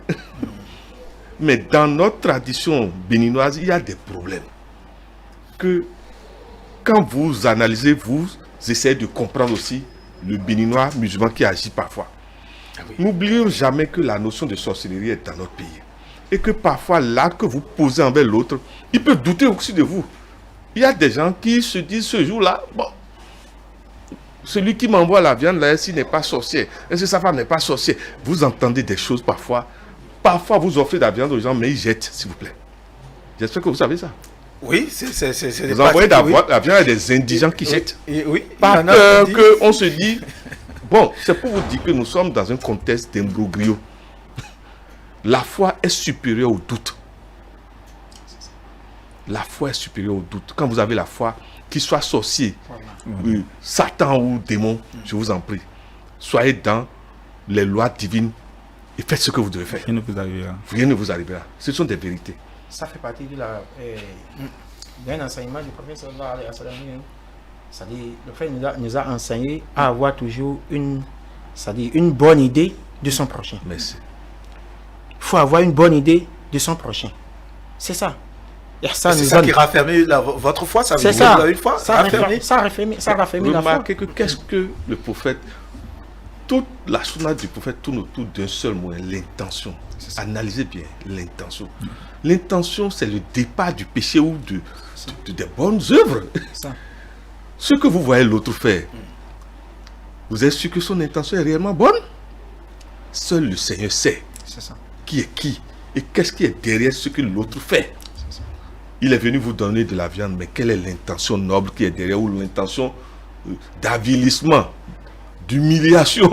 Mais dans notre tradition béninoise, il y a des problèmes. Que quand vous analysez, vous essayez de comprendre aussi le béninois musulman qui agit parfois. N'oublions jamais que la notion de sorcellerie est dans notre pays. Et que parfois l'acte que vous posez envers l'autre, il peut douter aussi de vous. Il y a des gens qui se disent ce jour-là, bon, celui qui m'envoie la viande là, s'il n'est pas sorcier, est-ce que sa femme n'est pas sorcière? Vous entendez des choses parfois. Parfois, vous offrez de la viande aux gens, mais ils jettent, s'il vous plaît. J'espère que vous savez ça. Oui, vous envoyez la viande à des indigents qui jettent. Oui, par peur qu'on se dit... Bon, c'est pour vous dire que nous sommes dans un contexte d'imbroglio. La foi est supérieure au doute. La foi est supérieure au doute. Quand vous avez la foi, qu'il soit sorcier, Satan ou démon, je vous en prie, soyez dans les lois divines et faites ce que vous devez faire. Rien ne vous arrivera. Rien ne vous arrivera. Ce sont des vérités. Ça fait partie d'un enseignement du prophète sallallahu alayhi wa sallam. C'est-à-dire, le fait nous a enseigné à avoir toujours une bonne idée de son prochain. Merci. Il faut avoir une bonne idée de son prochain. C'est ça. C'est ça qui raffermit votre foi. Ça veut dire que vous avez une foi. Ça raffermit la foi. Remarquez que qu'est-ce que le prophète, toute la sounate du prophète tourne autour d'un seul mot, l'intention. Analysez bien l'intention. L'intention, c'est le départ du péché ou des bonnes œuvres. Ce que vous voyez l'autre faire, vous êtes sûr que son intention est réellement bonne? Seul le Seigneur sait qui est qui et qu'est-ce qui est derrière ce que l'autre fait. Il est venu vous donner de la viande, mais quelle est l'intention noble qui est derrière, ou l'intention d'avilissement, d'humiliation,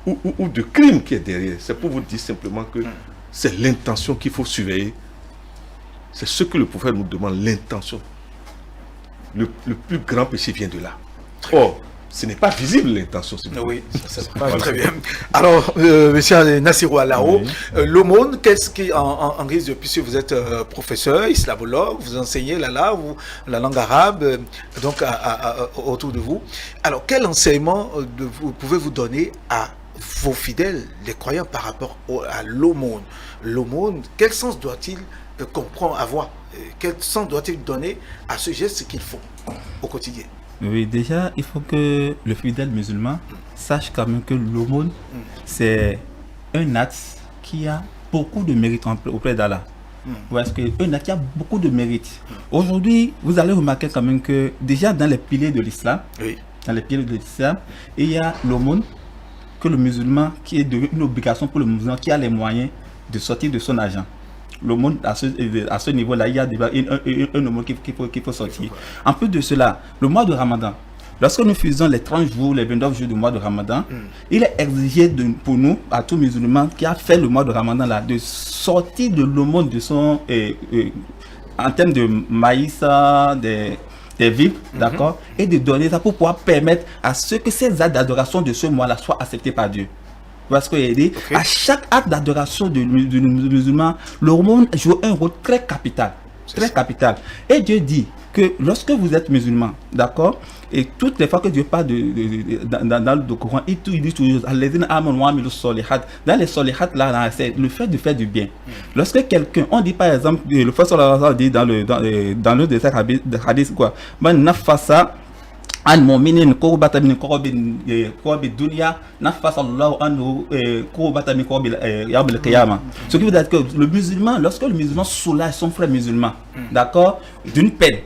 ou de crime qui est derrière? C'est pour vous dire simplement que c'est l'intention qu'il faut surveiller. C'est ce que le prophète nous demande, l'intention. Le plus grand péché vient de là. Or, ce n'est pas visible l'intention. Oui, c'est pas très bien. Alors, monsieur Nassirou Alao, l'aumône, qu'est-ce qui en guise, puisque vous êtes professeur, islamologue, vous enseignez la langue arabe, donc autour de vous. Alors, quel enseignement pouvez-vous donner à vos fidèles, les croyants, par rapport à l'aumône? L'aumône, quel sens doit-il comprendre, avoir? Quel sens doit-il donner à ce geste qu'ils font au quotidien? Oui, déjà, il faut que le fidèle musulman sache quand même que l'aumône, c'est un acte qui a beaucoup de mérite auprès d'Allah. Parce qu'un acte qui a beaucoup de mérite. Aujourd'hui, vous allez remarquer quand même que déjà dans les piliers de l'islam, il y a l'aumône que le musulman, qui est une obligation pour le musulman qui a les moyens de sortir de son argent. l'aumône à ce niveau-là, il y a un aumône qu'il faut sortir. En plus de cela, le mois de Ramadan, lorsque nous faisons les 30 jours, les 29 jours du mois de Ramadan, il est exigé pour nous, à tout musulman qui a fait le mois de Ramadan là, de sortir de l'aumône de son en termes de maïs, des vivres, d'accord, et de donner ça pour pouvoir permettre à ce que ces actes d'adoration de ce mois-là soient acceptés par Dieu. Parce qu'il dit, à chaque acte d'adoration du musulman, l'aumône joue un rôle très capital. Très capital. Et Dieu dit que lorsque vous êtes musulman, d'accord, et toutes les fois que Dieu parle dans le Coran, il dit toujours, dans les solihat, là, c'est le fait de faire du bien. Lorsque quelqu'un, on dit par exemple, le Prophète dit dans le de ces hadiths, quoi, man nafasa al-mu'minin qurbatan min qurbi dunya nafasa Allahu anhu qurbatan min qurbi yawm al-qiyamah. Ce qui veut dire que le musulman, lorsque le musulman soulage son frère musulman, d'accord, d'une peine,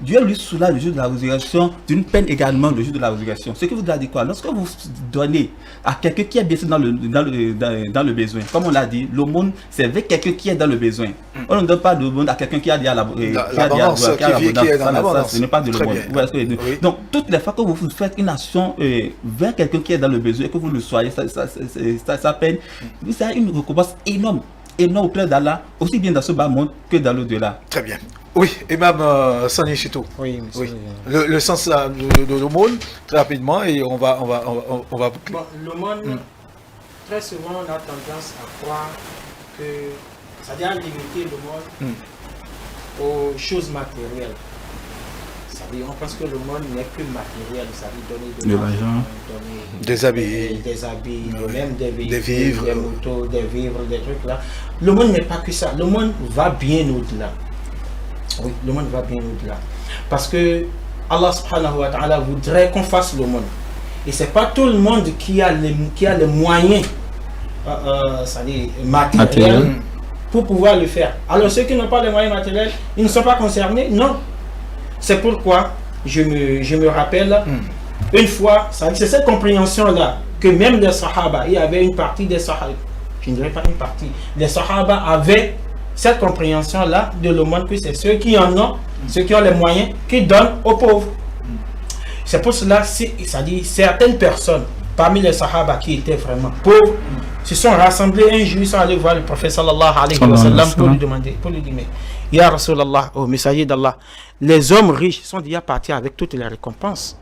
Dieu lui soulage le jour de la résurrection, d'une peine également le jour de la résurrection. Ce qui vous dit quoi? Lorsque vous donnez à quelqu'un qui est blessé dans le besoin, comme on l'a dit, l'aumône, c'est avec quelqu'un qui est dans le besoin. On ne donne pas l'aumône à quelqu'un qui a l'abondance. Ce n'est pas de l'aumône. Donc, toutes les fois que vous faites une action vers quelqu'un qui est dans le besoin et que vous le soyez, ça peine, vous avez une récompense énorme auprès d'Allah, aussi bien dans ce bas monde que dans l'au-delà. Très bien. Oui, Imam Sani Chitou. Oui, monsieur. Oui. Le sens de l'aumône, très rapidement, et on va boucler. Bon, l'aumône, très souvent, on a tendance à croire que ça doit limiter l'aumône aux choses matérielles. C'est-à-dire, on pense que l'aumône n'est que matériel, c'est-à-dire donner de l'argent, des habits, même des vivres, des motos, des vivres, des trucs là. L'aumône n'est pas que ça. L'aumône va bien au-delà. Oui, le monde va bien au-delà. Parce que Allah subhanahu wa ta'ala voudrait qu'on fasse l'aumône. Et ce n'est pas tout le monde qui a les moyens matériels pour pouvoir le faire. Alors ceux qui n'ont pas les moyens matériels, ils ne sont pas concernés? Non. C'est pourquoi je me rappelle, une fois, c'est cette compréhension-là, que même les Sahaba, il y avait une partie des Sahaba, je ne dirais pas une partie, les Sahaba avaient cette compréhension-là de l'aumône, que c'est ceux qui en ont, ceux qui ont les moyens, qui donnent aux pauvres. C'est pour cela, c'est-à-dire certaines personnes, parmi les Sahaba qui étaient vraiment pauvres, se sont rassemblés un jour, ils sont allés voir le prophète sallallahu alayhi wa sallam pour lui demander, pour lui dire, mais Ya Rasulallah, au messager d'Allah, les hommes riches sont déjà partis avec toutes les récompenses.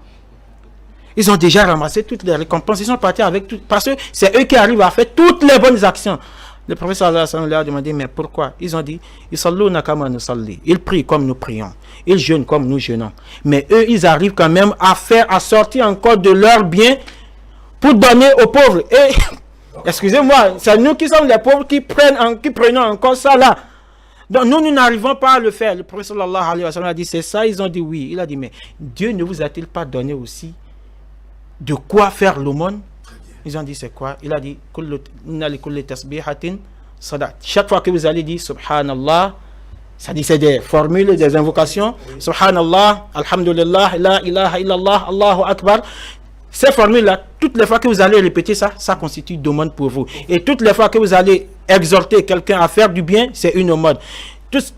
Ils ont déjà ramassé toutes les récompenses, ils sont partis avec tout, parce que c'est eux qui arrivent à faire toutes les bonnes actions. Le prophète sallallahu alayhi wa sallam leur a demandé, mais pourquoi? Ils ont dit, ils prient comme nous prions, ils jeûnent comme nous jeûnons. Mais eux, ils arrivent quand même à sortir encore de leurs biens pour donner aux pauvres. Et, excusez-moi, c'est nous qui sommes les pauvres qui prenons encore ça là. Donc nous n'arrivons pas à le faire. Le prophète sallallahu alayhi wa sallam a dit, c'est ça? Ils ont dit oui. Il a dit, mais Dieu ne vous a-t-il pas donné aussi de quoi faire l'aumône? Ils ont dit, c'est quoi? Il a dit, chaque fois que vous allez dire Subhanallah, ça dit, c'est des formules, des invocations. Subhanallah, Alhamdulillah, La ilaha illallah, Allahu Akbar. Ces formules-là, toutes les fois que vous allez répéter ça, ça constitue une aumône pour vous. Et toutes les fois que vous allez exhorter quelqu'un à faire du bien, c'est une aumône.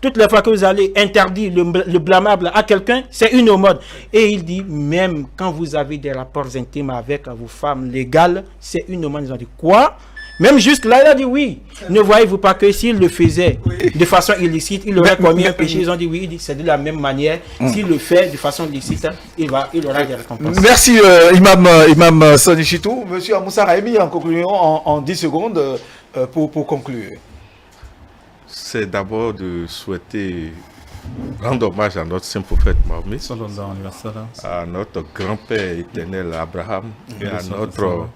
Toutes les fois que vous allez interdire le blâmable à quelqu'un, c'est une aumône. Et il dit, même quand vous avez des rapports intimes avec vos femmes légales, c'est une aumône. Ils ont dit, quoi? Même juste là, il a dit oui. Ne voyez-vous pas que s'il le faisait de façon illicite, il aurait commis un péché? Ils ont dit oui. Il dit, c'est de la même manière. S'il le fait de façon licite, il aura des récompenses. Merci Imam Sani Chitou. Monsieur Amoussa Raimi, en conclusion, en 10 secondes, pour conclure. C'est d'abord de souhaiter rendre hommage à notre saint prophète Mahomet, à notre grand-père éternel Abraham et à notre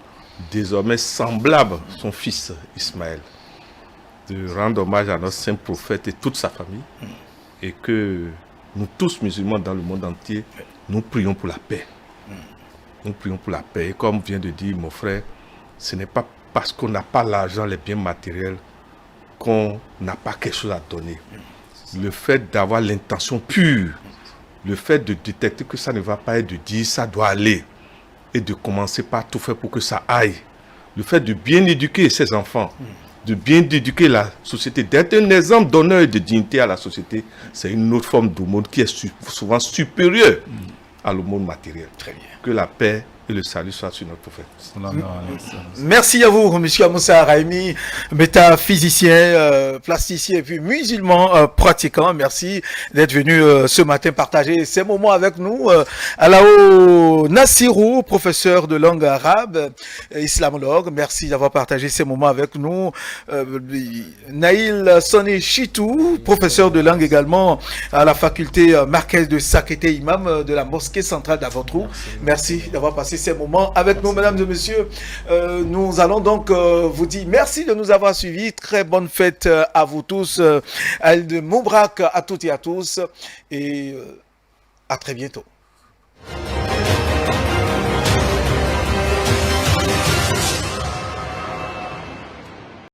désormais semblable, son fils Ismaël. De rendre hommage à notre saint prophète et toute sa famille, et que nous tous musulmans dans le monde entier, nous prions pour la paix. Nous prions pour la paix. Et comme vient de dire mon frère, ce n'est pas parce qu'on n'a pas l'argent, les biens matériels, qu'on n'a pas quelque chose à donner. Le fait d'avoir l'intention pure, le fait de détecter que ça ne va pas et de dire ça doit aller, et de commencer par tout faire pour que ça aille, le fait de bien éduquer ses enfants, de bien éduquer la société, d'être un exemple d'honneur et de dignité à la société, c'est une autre forme d'aumône qui est souvent supérieure à l'aumône matériel. Très bien. Que la paix et le salut soient sur notre prophète. Merci à vous, M. Amoussa Raimi, métaphysicien, plasticien et puis musulman pratiquant. Merci d'être venu ce matin partager ces moments avec nous. Alao Nassirou, professeur de langue arabe, islamologue, merci d'avoir partagé ces moments avec nous. Naïl Soné Chitou, professeur de langue également à la faculté Marquès de Sakété, imam de la mosquée centrale d'Avotrou. Merci d'avoir passé ces moments avec nous, mesdames et messieurs. Nous allons donc vous dire merci de nous avoir suivis. Très bonne fête à vous tous. Al Moubrak à toutes et à tous. Et à très bientôt.